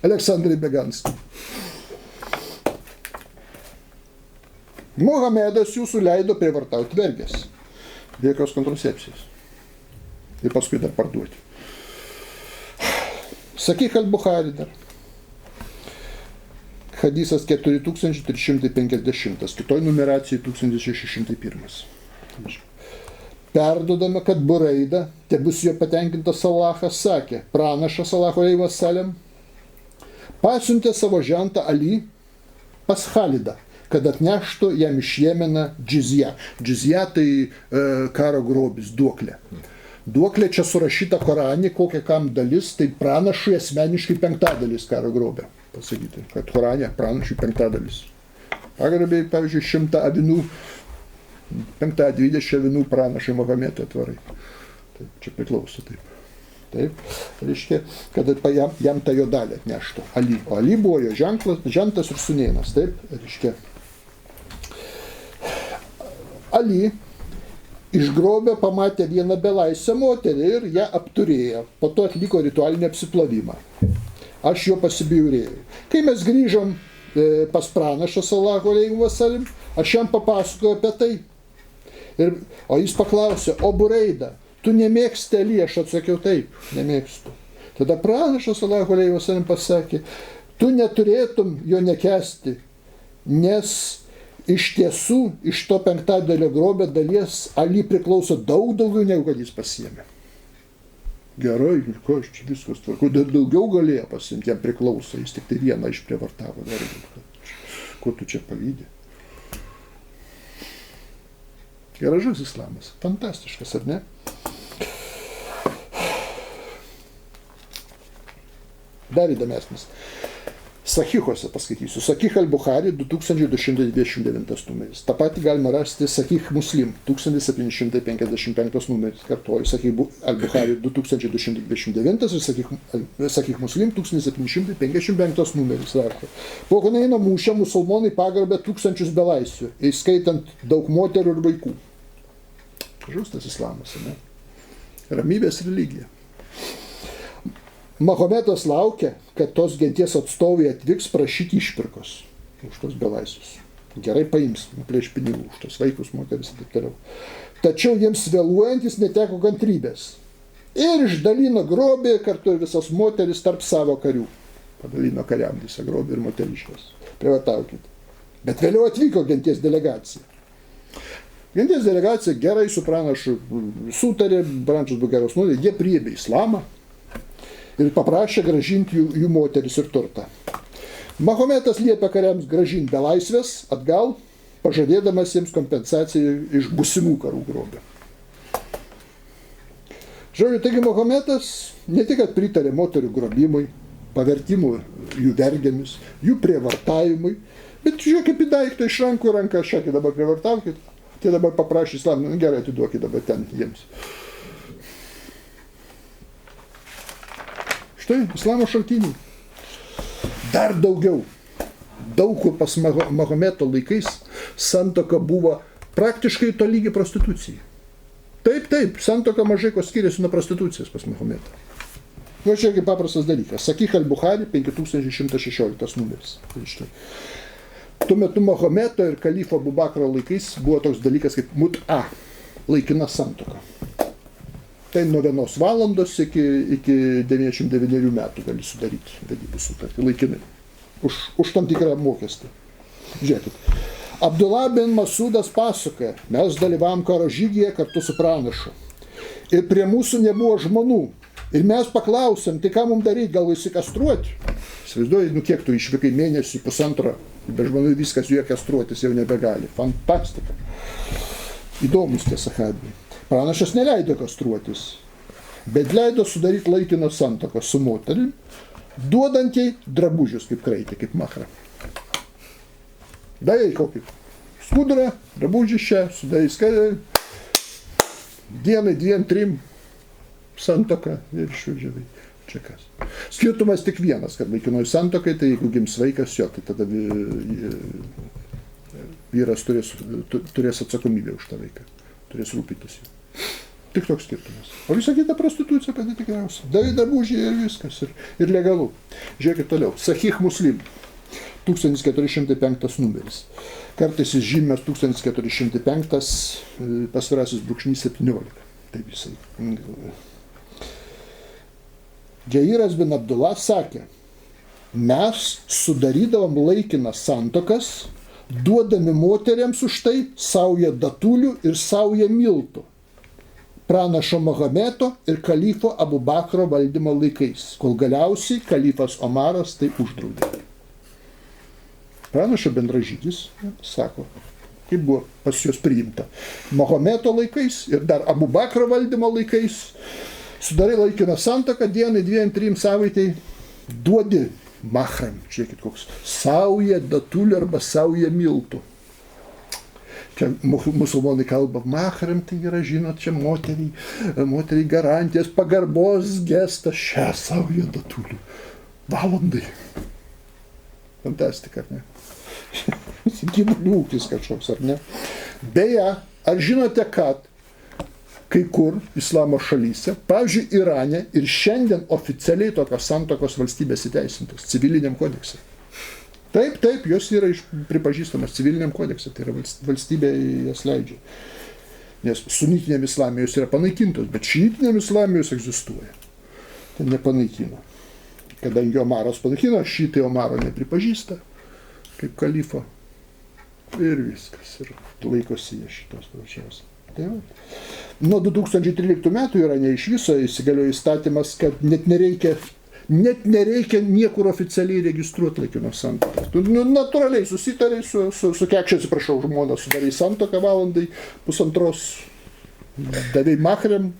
Aleksandrai Beganskai. Mohamedas jūsų leido prievartauti vergės. Be jokios kontracepcijos. Ir paskui dar parduoti. Sahih al-Bukhari dar. Hadisas 4350, kitoj numeracijai 1601. Perdodame, kad Buraida, tebus jo patenkintas Allahas, sakė, pranašas Allaho eivas salem, pasiuntė savo žentą Ali pas Khalidą, kad atneštų jam iš Jemeno džizją. Džizja tai karo grobis, duoklė. Duoklė čia surašyta Korane, kokia kam dalis, tai pranašui asmeniškai 5 karo grobė. Pasakyti, kad Korane pranašui 5. Pagarbiai, pavyzdžiui, 100 avinų, 5-20 avinų pranašai Mahometui atvarai. Taip, čia priklauso taip. Taip, reiškia, kad jam tą jo dalį atneštų Ali. O Ali buvo jo žentas ir sūnėnas. Taip, reiškia. Ali iš grobio pamatė vieną belaisvę moterį ir ją apturėjo. Po to atliko ritualinį apsiplovimą. Aš jo pasibjaurėjau. Kai mes grįžom pas pranašą sallallahu alaihi wasallam, aš jam papasakojau apie tai. O jis paklausė, o Bureida, tu nemėgsti Elį? Aš atsakiau, taip, nemėgstu. Tada pranašas sallallahu alaihi wasallam pasakė, tu neturėtum jo nekęsti, nes iš tiesų iš to penktadalio grobio dalies Elį priklauso daug daugiau, negu kad jis pasiėmė. Gerai, ko aš čia viskas tvarku, daugiau galėjo pasiimti, jam priklauso, jis tik tai vieną išprievartavo. Ko tu čia pavydė? Gražus islamas, fantastiškas, ar ne? Dar įdomesnis. Sahihuose paskaitysiu. Sahih al-Bukhari 2229 numeris. Ta pati galima rasti Sahih Muslim 1755 numeris. Kartuoju, Sahih al-Bukhari 2229 ir Sahih Muslim 1755 numeris. Po Huneino mūšio musulmonai pagerbė tūkstančius belaisvių, įskaitant daug moterų ir vaikų. Žustas islamas, ne? Ramybės religija. Mahometas laukia, kad tos genties atstovai atvyks prašyti išpirkos už tos belaisvius. Gerai paims, nuplėš pinigų už tos vaikus, moteris ir taip toliau. Tačiau jiems vėluojantis neteko kantrybės. Ir išdalino grobį kartu ir visas moteris tarp savo karių. Padalino kariam visą grobį ir moteriškas. Privataukit. Bet vėliau atvyko genties delegacija. Genties delegacija gerai su pranašu sutarė, pranašas buvo geros nuodė, jie priėmė islamą ir paprašė gražinti jų moteris ir turtą. Mahometas liepė kariams gražinti belaisvės atgal, pažadėdamas jiems kompensaciją iš būsimų karų grobio. Žodžiu, taigi Mahometas ne tik pritarė moterių grobimui, pavertimui jų vergėmis, jų prievartavimui, bet žiūrėkit į daiktą iš rankų į ranką, šiandien dabar prievartaukit, tai dabar paprašė islamą, gerai, atiduokit dabar ten jiems. Štai, islamo šaltiniai. Dar daugiau. Daug kur pas Mahometo laikais santuoka buvo praktiškai tolygi prostitucijai. Taip, santuoka mažai ko skiriasi nuo prostitucijos pas Mahometą. Čia kaip paprastas dalykas. Sahih al-Bukhari 5116 numeris. Štai. Tuo metu Mahometo ir kalifo Abu Bakro laikais buvo toks dalykas kaip mut'a, laikina santuoka. Tai nuo 1 valandos iki 99 metų gali sudaryti vedybų sutartį, laikinai, už tam tikrą mokestį. Žiūrėkit, Abdullah bin Masudas pasakoja, mes dalyvavom karo žygyje kartu su pranašu. Ir prie mūsų nebuvo žmonų. Ir mes paklausėm, tai ką mums daryti, gal įsikastruoti? Įsivaizduoji, kiek tu išvykai mėnesį, pusantro, be žmonių viskas jų kastruotis jau nebegali. Fantastika. Įdomus tie sahabiai. Pranašas neleido kastruotis, bet leido sudaryti laikiną santuoką su moterim, duodant jai drabužius kaip kraitį, kaip mahrą. Davai kokį skudurą, drabužį čia, sudarys dienai, 2-3 santuoką ir išvažiavai. Čia kas. Skirtumas tik vienas, kad laikinoji santuokai, tai jeigu gims vaikas, jo, tai tada vyras turės atsakomybę už tą vaiką. Turės rūpytis jų. Tik toks skirtumas. O visa kita prostitucija pati tikriausia. Davai drabužį ir viskas. Ir legalu. Žiūrėkit toliau. Sahih Muslim. 1405 numeris. Kartais jis žymės 1405 pasvirasis brūkšnys 17. Taip jisai. Džairas bin Abdullah sakė, mes sudarydavom laikinas santuokas, duodami moteriams už tai saują datulių ir saują miltų. Pranašo Mahometo ir kalifo Abu Bakro valdymo laikais, kol galiausiai kalifas Omaras tai uždraudė. Pranašo bendražygis sako, kaip buvo pas juos priimta. Mahometo laikais ir dar Abu Bakro valdymo laikais sudarai laikiną santuoką, dienai, 2-3 savaitai duodi mahram, žiūrėkit koks, saują datulių arba saują miltų. Čia musulmonai kalba, mahram tai yra, žinot, čia moteriai garantijas, pagarbos gestas, šią saują datulių. Valandai. Fantastika, ar ne? Gyvulių ūkis kažkoks, ar ne? Beje, ar žinote, kad kai kur islamo šalyse, pavyzdžiui, Irane ir šiandien oficialiai tokios santuokos valstybės įteisintos civiliniam kodekse. Taip, jos yra pripažįstamas civiliniam kodekse, tai yra valstybė jas leidžia. Nes sunitiniam islame jos yra panaikintos, bet šiitiniam islame jos egzistuoja. Tai nepanaikino. Kadangi Omaras panaikino, šitai Omaro nepripažįsta kaip kalifo. Ir viskas. Ir laikosi jie šitos pačios. Tai nuo 2013 metų yra ne iš viso įsigaliojo įstatymas, kad net nereikia niekur oficialiai registruoti laikinos santuokos. Tu natūraliai susitarai su kekšė, atsiprašau, žmona, sudarai santuoką valandai, pusantros, davai mahrem.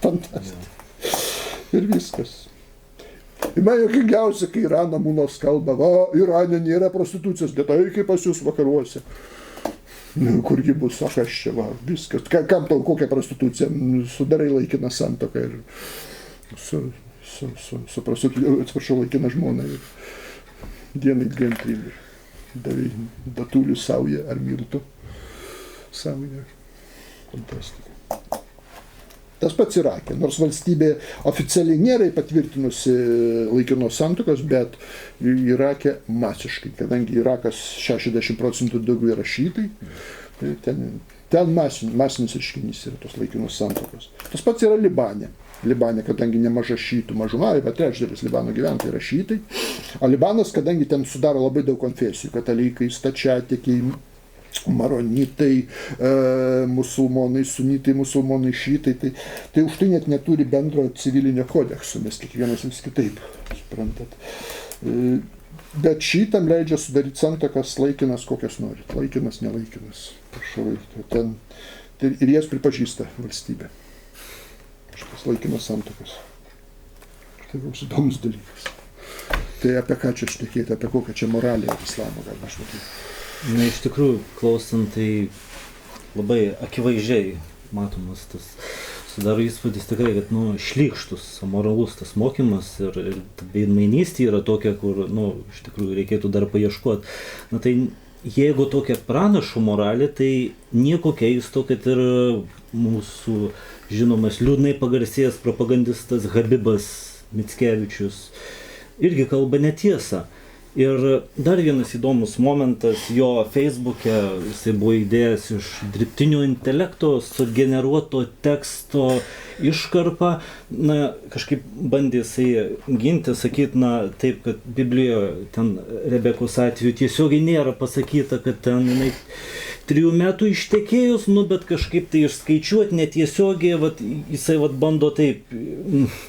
Fantastika. Ir viskas. Ir man juokingiausia, kai Irano mulos kalba, Irane nėra prostitucijos, bet tai kaip pas jūs vakaruose. Kurgi bus, aš čia, viskas. Kam tau kokią prostituciją? Sudarai laikiną santuoką ir su prostitucija, atsiprašau, laikiną žmoną ir dienai 2-3 davai batulių saują ar miltų saują. Fantastika. Tas pats Irake, nors valstybė oficialiai nėra patvirtinusi laikinos santuokos, bet Irake masiškai, kadangi Irakas 60% daugiau yra šiitai, ten masinis reiškinys yra tos laikinos santuokos. Tas pats yra Libane. Libane, kadangi nemaža šiitų mažuma, bet trečdalis Libano gyventojai yra šiitai, o Libanas, kadangi ten sudaro labai daug konfesijų, katalikai, stačiatikiai, maronitai, musulmonai, sunitai, musulmonai, šiitai, tai už tai net neturi bendro civilinio kodekso, nes kiekvienas vis kitaip, suprantat. Bet šitam leidžia sudaryti santuokas laikinas, kokias norit. Laikinas, nelaikinas. Prašau, ir jas pripažįsta valstybė. Šitas laikinas santuokas. Tai koks įdomus dalykas. Tai apie ką čia šnekėti, apie kokią čia moralę ir islamą galima šnekėti. Na, iš tikrųjų, klausant, tai labai akivaizdžiai matomas tas, sudaro įspūdis tikrai, kad, šlykštus, amoralus tas mokymas ir veidmainystė yra tokia, kur, iš tikrųjų reikėtų dar paieškoti. Na, tai jeigu tokia pranašų moralė, tai nieko keisto, kad ir mūsų žinomas liūdnai pagarsėjęs propagandistas Habibas Mickevičius irgi kalba netiesą. Ir dar vienas įdomus momentas, jo Facebook'e jisai buvo įdėjęs iš dirbtinio intelekto sugeneruoto teksto iškarpą, kažkaip bandė jisai ginti, sakyti, taip, kad Biblijoje ten Rebekos atveju tiesiogiai nėra pasakyta, kad ten jinai 3 metų ištekėjus, bet kažkaip tai išskaičiuoti netiesiogiai, jisai bando taip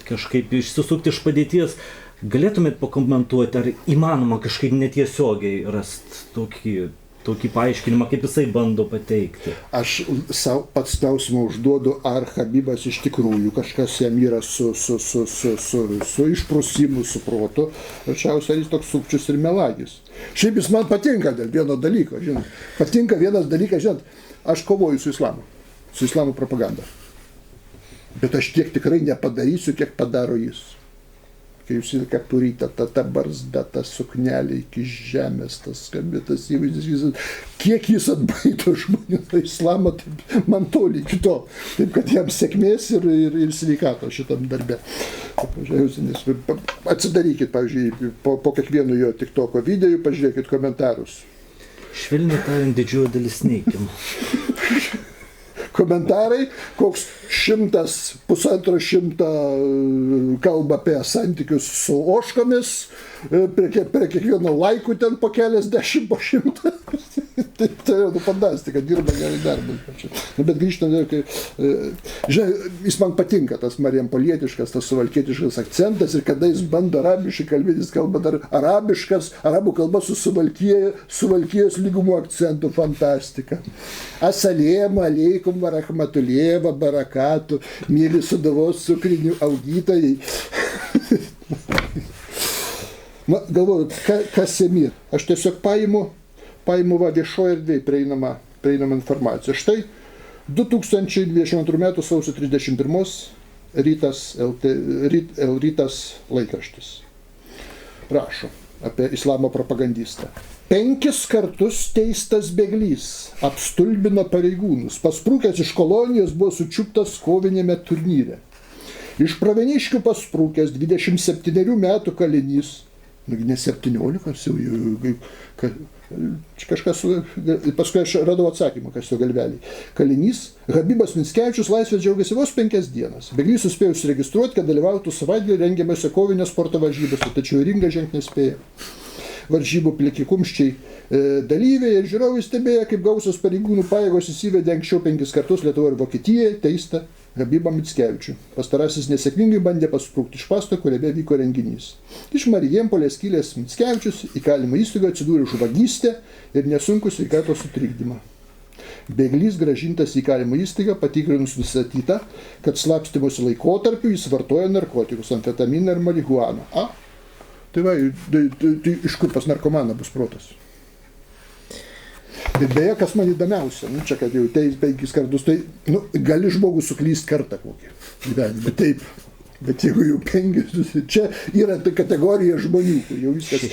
kažkaip išsisukti iš padėties. Galėtumėt pakomentuoti, ar įmanoma kažkaip netiesiogiai rasti tokį paaiškinimą, kaip jisai bando pateikti? Aš pats klausimą užduodu, ar Habibas iš tikrųjų kažkas jam yra su išprusimu, su protu, arčiausiai jis toks sukčius ir melagis. Šiaip jis man patinka dėl vieno dalyko, žinot. Patinka vienas dalykas, žinot, aš kovoju su islamo propaganda. Bet aš tiek tikrai nepadarysiu, kiek padaro jis. Kai jūs kapuryta, ta barzda, ta suknelė iki žemės, tas skambitas įvaizdis, kiek jis atbaito žmonių tą islamą, taip man toli iki to. Taip, kad jam sėkmės ir sveikato šitam darbe. Atsidarykit, pavyzdžiui, po kiekvieno jo TikToko video, pažiūrėkit komentarus. Švelniai tariant, didžioji dalis neigiamų. Komentarai, koks 100-150 kalba apie santykius su ožkomis, prie kiekvieno laikų ten po keliasdešimt, po 100. Tai jau fantastika, dirba gerai darbą. Bet grįžtant, žinai, jis man patinka, tas marijampolietiškas, tas suvalkietiškas akcentas ir kada jis bando arabiškai kalbėti, jis kalba dar arabiškas, arabų kalba su suvalkijos lygumų akcentu, fantastika. Assalamu alaikum wa rahmatullahi wa barakatuh, mėly Sūduvos cukrinių augytojai. Na, galvoju, kas jame? Aš tiesiog paimu viešoje erdvėje prieinamą informaciją. Štai 2022 m. sausio 31 rytas laikraštis. Prašo apie islamo propagandistą. 5 kartus teistas bėglys, apstulbino pareigūnus, pasprūkęs iš kolonijos buvo sučiuptas kovinėme turnyre. Iš Pravieniškių pasprūkęs 27 metų kalinys, ne 17, kažkas, paskui aš radau atsakymą, kas jo galveliai. Kalinys, Habibas Mickevičius laisvės džiaugiasi vos 5 dienas. Bėglys suspėjo užsiregistruoti, kad dalyvautų savaitgalį rengiamose kovinio sporto varžybose, tačiau į ringą žengti nespėjo. Varžybų pliki kumščiai dalyviai ir žiūrovai stebėjo, kaip gausios pareigūnų pajėgos įsivedė anksčiau 5 kartus Lietuvoje ir Vokietijoje teistą Habibą Mickevičių. Pastarasis nesėkmingai bandė pasprūkti iš pasto, kuriame vyko renginys. Iš Marijampolės kilęs Mickevičius įkalinimo įstaigoje atsidūrė už vagystę ir nesunkų sveikatos sutrikdymą. Bėglys grąžintas į įkalinimo įstaigą, patikrinus nustatyta, kad slapstymosi laikotarpiu jis vartojo narkotikus, amfetaminą ir marihuaną. Tai va, tai iš kur pas narkomaną bus protas? Ir beje, kas man įdomiausia, čia kad jau 5 kartus, tai gali žmogus suklyst kartą kokį gyvenimą, taip, bet jeigu jau 5, čia yra ta kategorija žmonių, kur jau viskas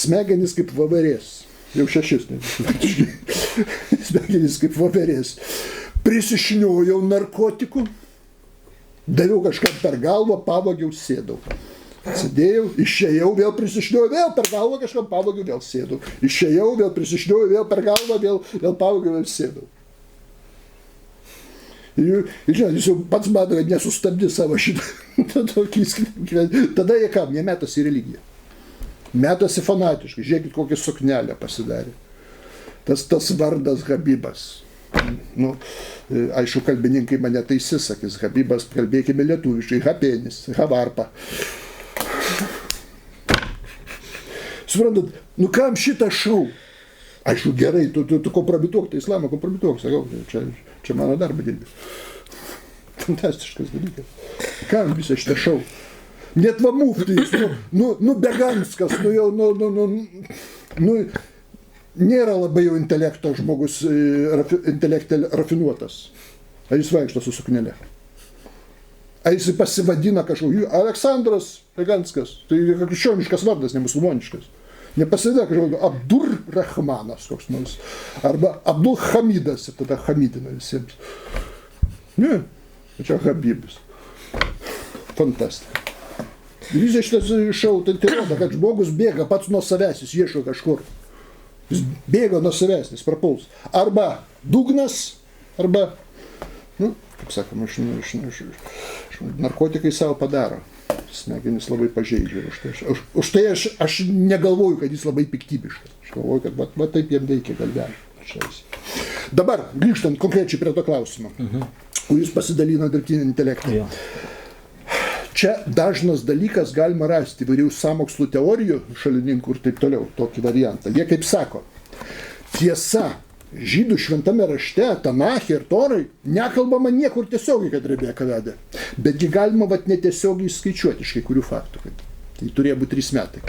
smegenys kaip voverės, jau 6, smegenys kaip voverės, prisišniojau narkotikų, daviau kažką per galvą, pavogiau, sėdau. Sėdėjau, išėjau, vėl prisišniojau, vėl per galvą kažkam pavogiau, vėl sėdau. Išėjau, vėl prisišniojau, vėl per galvą, vėl pavogiau, vėl sėdau. Ir žinot, jis jau pats mato, kad nesustabdė savo šitą. Tada jie kam? Jie metasi į religiją. Metasi fanatiškai. Žiūrėkit, kokią suknelę pasidarė. Tas vardas Habibas. Aišku, kalbininkai mane taisys, sakys, Habibas, kalbėkime lietuviškai, Hapenis, Havarpa. Suprantat, kam šitą šau? Aišku, gerai, tu kompromituok, tai islamą kompromituok, sakau, čia mano darbą dirbi. Fantastiškas dalykas. Kam visą šitą šau? Net va muftijus, Beganskas, nėra labai jau intelekto žmogus, intelekte rafinuotas. Ar jis vaikšto su suknele? Ar jis pasivadina kažkokiu Aleksandras Beganskas, tai krikščioniškas vardas, ne musulmoniškas. Nepasideda kažkokiu Abdur Rahmanas koks nors, arba Abdul Hamidas, ir tada Hamidina visiems. Ne, čia Habibis. Fantastika. Ir jis šitas šau, tai rodo, kad žmogus bėga pats nuo savęs, jis ieško kažkur. Jis bėga nuo savęs, jis prapuls. Arba dugnas, arba, kaip sakoma, narkotikai savo padaro. Smegenys labai pažeidžia. Už tai aš negalvoju, kad jis labai piktybiškas. Aš galvoju, kad va taip jam reikia galvelį. Dabar, grįžtant konkrečiai prie to klausimo, kur jūs pasidalino dirbtinį intelektą. Jo. Čia dažnas dalykas galima rasti įvairių sąmokslų teorijų šalininkų ir taip toliau, tokį variantą. Jie kaip sako, tiesa, žydų šventame rašte, Tanache ir Torai, nekalbama niekur tiesiogiai, kad Rebeka vedė. Betgi galima netiesiogiai skaičiuoti iš kai kurių faktų. Tai turėjo būti 3 metai.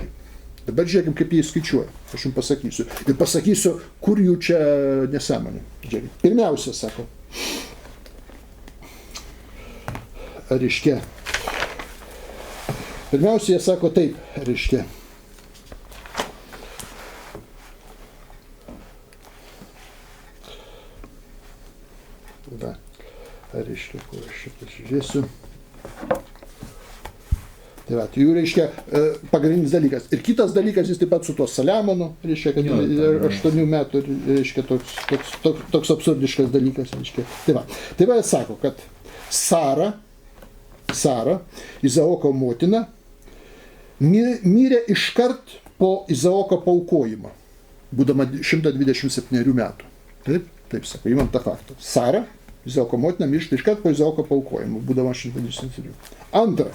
Dabar žiūrėkim, kaip jie skaičiuoja. Aš jums pasakysiu. Ir pasakysiu, kur jų čia nesąmonė. Žiūrėkim. Pirmiausia, sako, reiškia. Pirmiausia, jie sako taip, reiškia. Va, reiškia, kur aš čia pasižiūrėsiu. Tai va, tai jų reiškia pagrindinis dalykas. Ir kitas dalykas, jis taip pat su tuo Saliamonu, reiškia, kad 8 metų, reiškia, toks absurdiškas dalykas, reiškia. Tai va, jis sako, kad Sara, Izaoko motina, mirė iškart po Izaoko paaukojimo, būdama 127 metų. Taip sako, įmam tą faktą. Sara, Izaoko motina, miršta iškart po Izaoko paaukojimo, būdama 127. Antra,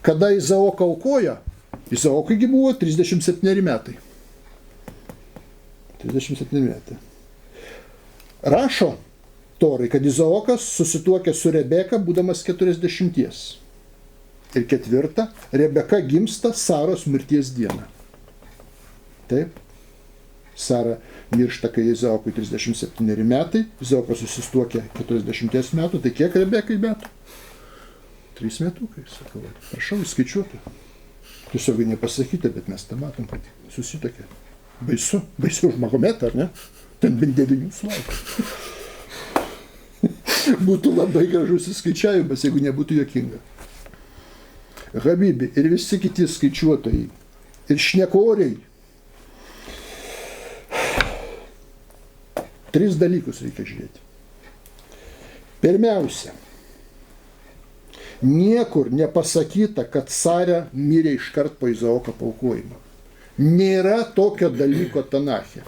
kada Izaoką aukoja, Izaokui buvo 37 metai. 37 metai. Rašo Torai, kad Izaokas susituokė su Rebeka, būdamas 40. Ir 4. Rebeka gimsta Saros mirties dieną. Taip. Sara miršta, kai Izaokui 37 metai. Izaokas susituokė 40 metų. Tai kiek Rebekai metų? 3 metukai, sakau. Prašau, įskaičiuoti. Tiesiog nepasakyti, bet mes tą matom, kad susituokė. Baisu. Baisiau už Mahometą, ar ne? Ten bent 9 sulaukė. Būtų labai gražus įskaičiavimas, jeigu nebūtų juokinga. Habibi ir visi kiti skaičiuotojai ir šnekoriai. 3 dalykus reikia žiūrėti. Pirmiausia, niekur nepasakyta, kad Sara mirė iškart po Izaoko paaukojimo. Nėra tokio dalyko Tanache.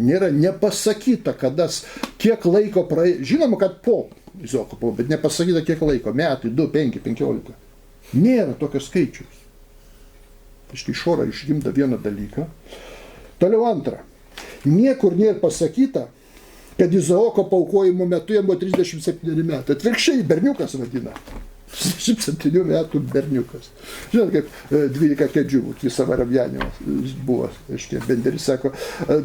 Nėra nepasakyta, kiek laiko praėjo. Žinoma, kad po Izaoko paaukojimo, bet nepasakyta kiek laiko. Metai, 2, 5, 15. Nėra tokio skaičiaus. Išora išgimda vieną dalyką. Toliau antra. Niekur nėra pasakyta, kad Izaoko paaukojimo metu jam buvo 37 metai. Atvirkščiai, berniukas vadina. 37 metų berniukas. Žinot, kaip 12 kėdžių, Kisa Varavjanimas buvo. Benderis sako,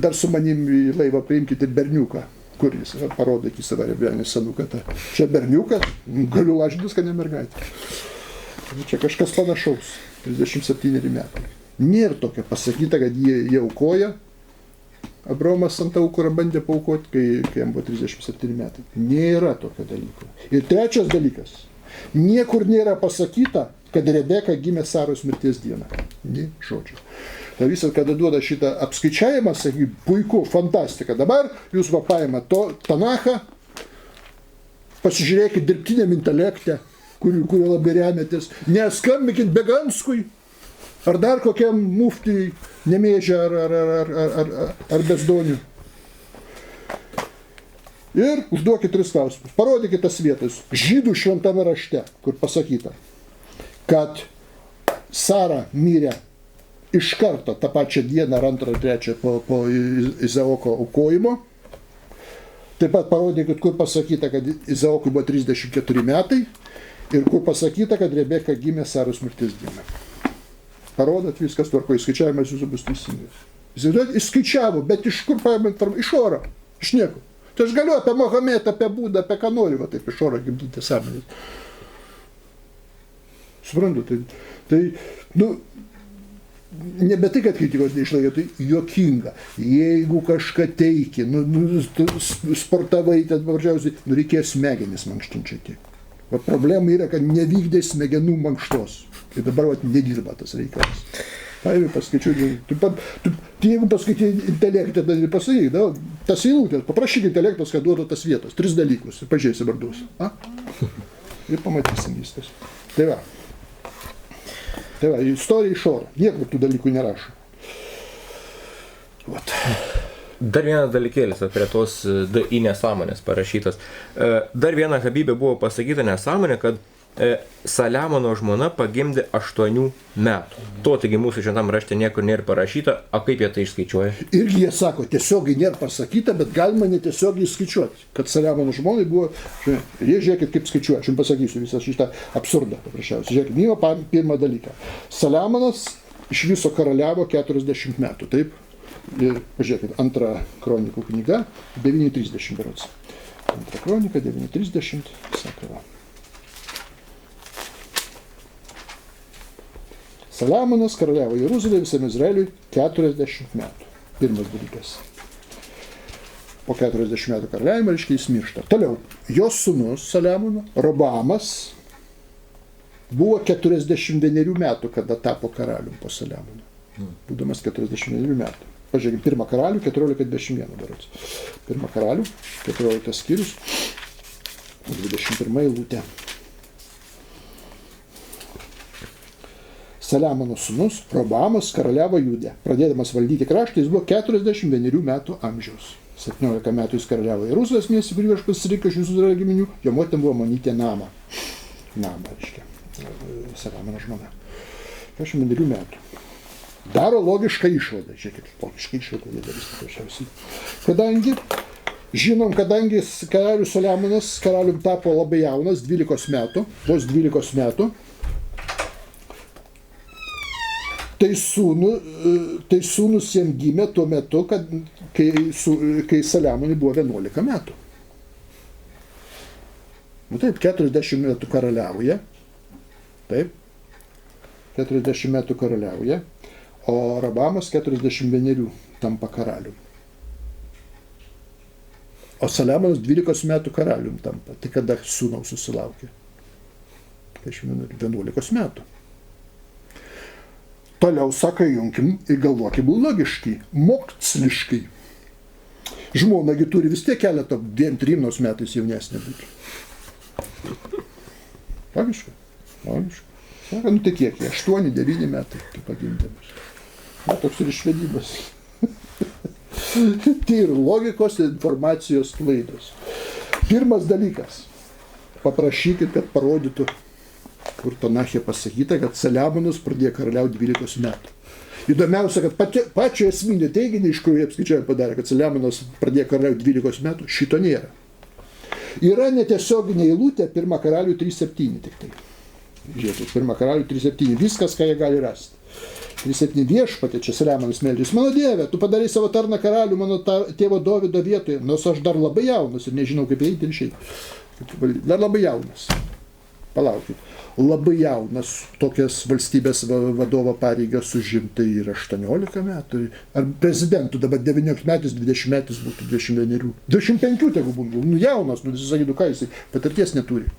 dar su manim į laivą priimkite berniuką. Kur jis parodo Kisa Varavjanis senuką. Čia berniukas, galiu lažintis, kad ne mergaitė. Čia kažkas panašaus. 37 metai. Nėra tokio pasakyta, kad jie aukoja. Abraomas ant aukuro bandė paaukoti, kai jam buvo 37 metai. Nėra tokio dalyko. Ir trečias dalykas. Niekur nėra pasakyta, kad Rebeka gimė Saros mirties dieną. Nė žodžio. Tai visą, kada duoda šitą apskaičiavimą, sakai, puiku, fantastika. Dabar jūs paima Tanachą, pasižiūrėkit dirbtiniam intelektę, kuriuo labai remiatės, neskambikit Beganskui, ar dar kokiam muftijai, Nemėžė ar Bezdonių. Ir užduokit 3 klausimus. Parodykit tas vietas. Žydų šventame rašte, kur pasakyta, kad Sara mirė iš karto tą pačią dieną ar 2 ar 3 po Izaoko aukojimo. Taip pat parodykit, kur pasakyta, kad Izaokui buvo 34 metai ir kur pasakyta, kad Rebeka gimė Saros mirties dieną. Parodot, viskas tvarko, įskaičiavimas jūsų bus teisingas. Jis skaičiavo, bet iš kur paėmė informaciją? Iš oro, iš nieko. Tai aš galiu apie Mahometą, apie Budą, apie ką noriu, va taip iš oro gimdyti sąmonės. Suprantu, nebe tai, kad kritikos neišlaikė, tai juokinga. Jeigu kažką teiki, sportavai, ten paprasčiausiai, reikės smegenis mankštinčiai tiek. O problema yra, kad nevykdė smegenų mankštos. Ir dabar nedirba tas reikalas. Paėmė, paskaičiuoti. Jeigu paskaitai intelektą, tai pasakyk, tas eilutės, paprašyk intelektas, kad duotų tas vietos. 3 dalykus. Ir pažiūrėsi vardus. Ir pamatysim viskas. Tai va, istorija iš oro. Niekur tų dalykų nerašo. Vat. Dar vienas dalykėlis prie tos DI nesąmonės parašytas. Dar viena Habibė buvo pasakyta nesąmonė, kad Saliamono žmona pagimdė 8 metų. To taigi mūsų šventam rašte niekur nėra parašyta, o kaip jie tai išskaičiuoja? Irgi jie sako, tiesiogiai nėra pasakyta, bet galima netiesiogiai skaičiuoti, kad Saliamono žmonai buvo, jie žiūrėkit kaip skaičiuoja, aš jums pasakysiu visą šitą absurdą paprasčiausiai. Žiūrėkit, mimo pirmą dalyką. Saliamonas iš viso karaliavo 40 metų, taip? Ir pažiūrėkit, 2 kronikų knyga, 9:30 berods. 2 kronika, 9:30, sako. Saliamonas karaliavo Jeruzalėje visam Izraeliui 40 metų. Pirmas dalykas. Po 40 metų karaliavimo, reiškia, jis miršta. Toliau, jos sūnus Saliamono, Roboamas, buvo 41 metų, kada tapo karalium po Saliamono. Būdamas 41 metų. Pažiūrėkime, 1 karalių, 14:21 berods. 1 karalių, 14 skyrius, 21 eilutė. Saliamono sūnus Roboamas karaliavo Jude. Pradėdamas valdyti kraštą, jis buvo 41 metų amžiaus. 17 metų jis karaliavo Jeruzalės mieste, kurį viešpats pasirinko iš visų Izraelio giminių. Jo motina buvo Amonytė Nama. Nama, reiškia, Saliamono žmona. 41 metų. Daro logišką išvadą. Žiūrėkit, logišką išvadą jie darys paprasčiausiai. Kadangi karalius Saliamonas karalium tapo labai jaunas, 12 metų, vos 12 metų, tai sūnus jam gimė tuo metu, kai Saliamonui buvo 11 metų. Taip, 40 metų karaliauja. Taip, 40 metų karaliauja. o Roboamas 41 tampa karaliumi. O Saliamonas 12 metų karaliumi tampa. Tai kada sūnaus susilaukė? 11 metų. Toliau, sako, junkim ir galvokim logiškai, moksliškai. Žmonagi turi vis tiek keletą 2-3 metais jaunesnė būti. Logiška. Sako, nu tai kiek jie? 8-9 metai pagimdėmis. Na, toks ir išvedimas. Tai ir logikos ir informacijos klaidos. Pirmas dalykas. Paprašykit, kad parodytų, kur Tanachė pasakyta, kad Saliamonas pradėjo karaliauti 12 metų. Įdomiausia, kad pačio esminį teiginį, iš kur jie apskaičiavimą padarė, kad Saliamonas pradėjo karaliauti 12 metų, šito nėra. Yra netiesioginė eilutė 1 Karalių 3.7 tik tai. Žiūrėkit, 1 Karalių 3.7, viskas, ką jie gali rasti. 3.7 Viešpatie, čia Saliamonas meldžiasi, mano Dieve, tu padarai savo tarną karalių mano tėvo Dovydo vietoje, nors aš dar labai jaunas ir nežinau, kaip eiti ir išeiti. Dar labai jaunas. Palaukit. Labai jaunas tokias valstybės vadovo pareigas užimtai yra 18 metų. Ar prezidentų dabar 19 metais, 20 metais būtų 21. 25 tegu būtų. Nu jaunas, nu visi sakytų, ką jisai patirties neturi.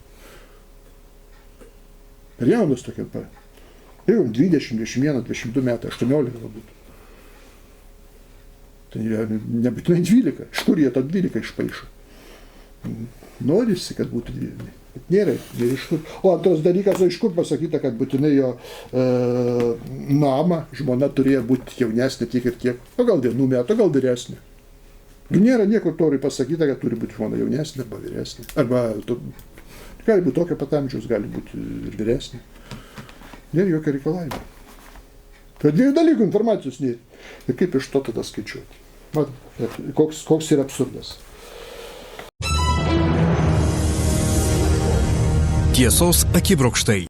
Per jaunas tokia pa. Jeigu 20, 21, 22 metai, 18 galbūt. Tai nebūtinai 12. Iš kur jie tą 12 išpaišo? Norisi, kad būtų 12. Bet nėra iš kur. O antras dalykas, iš kur pasakyta, kad būtinai jo mama, žmona turėjo būti jaunesnė tiek ir tiek. O gal 1 metų, gal vyresnė. Nėra niekur toriai pasakyta, kad turi būti žmona jaunesnė arba vyresnė. Arba gali būti tokio pat amžiaus, gali būti ir vyresnė. Nėra jokio reikalavimo. Kad 2 dalykų informacijos nėra. Ir kaip iš to tada skaičiuoti? Koks yra absurdas. Tiesos akibrokštai.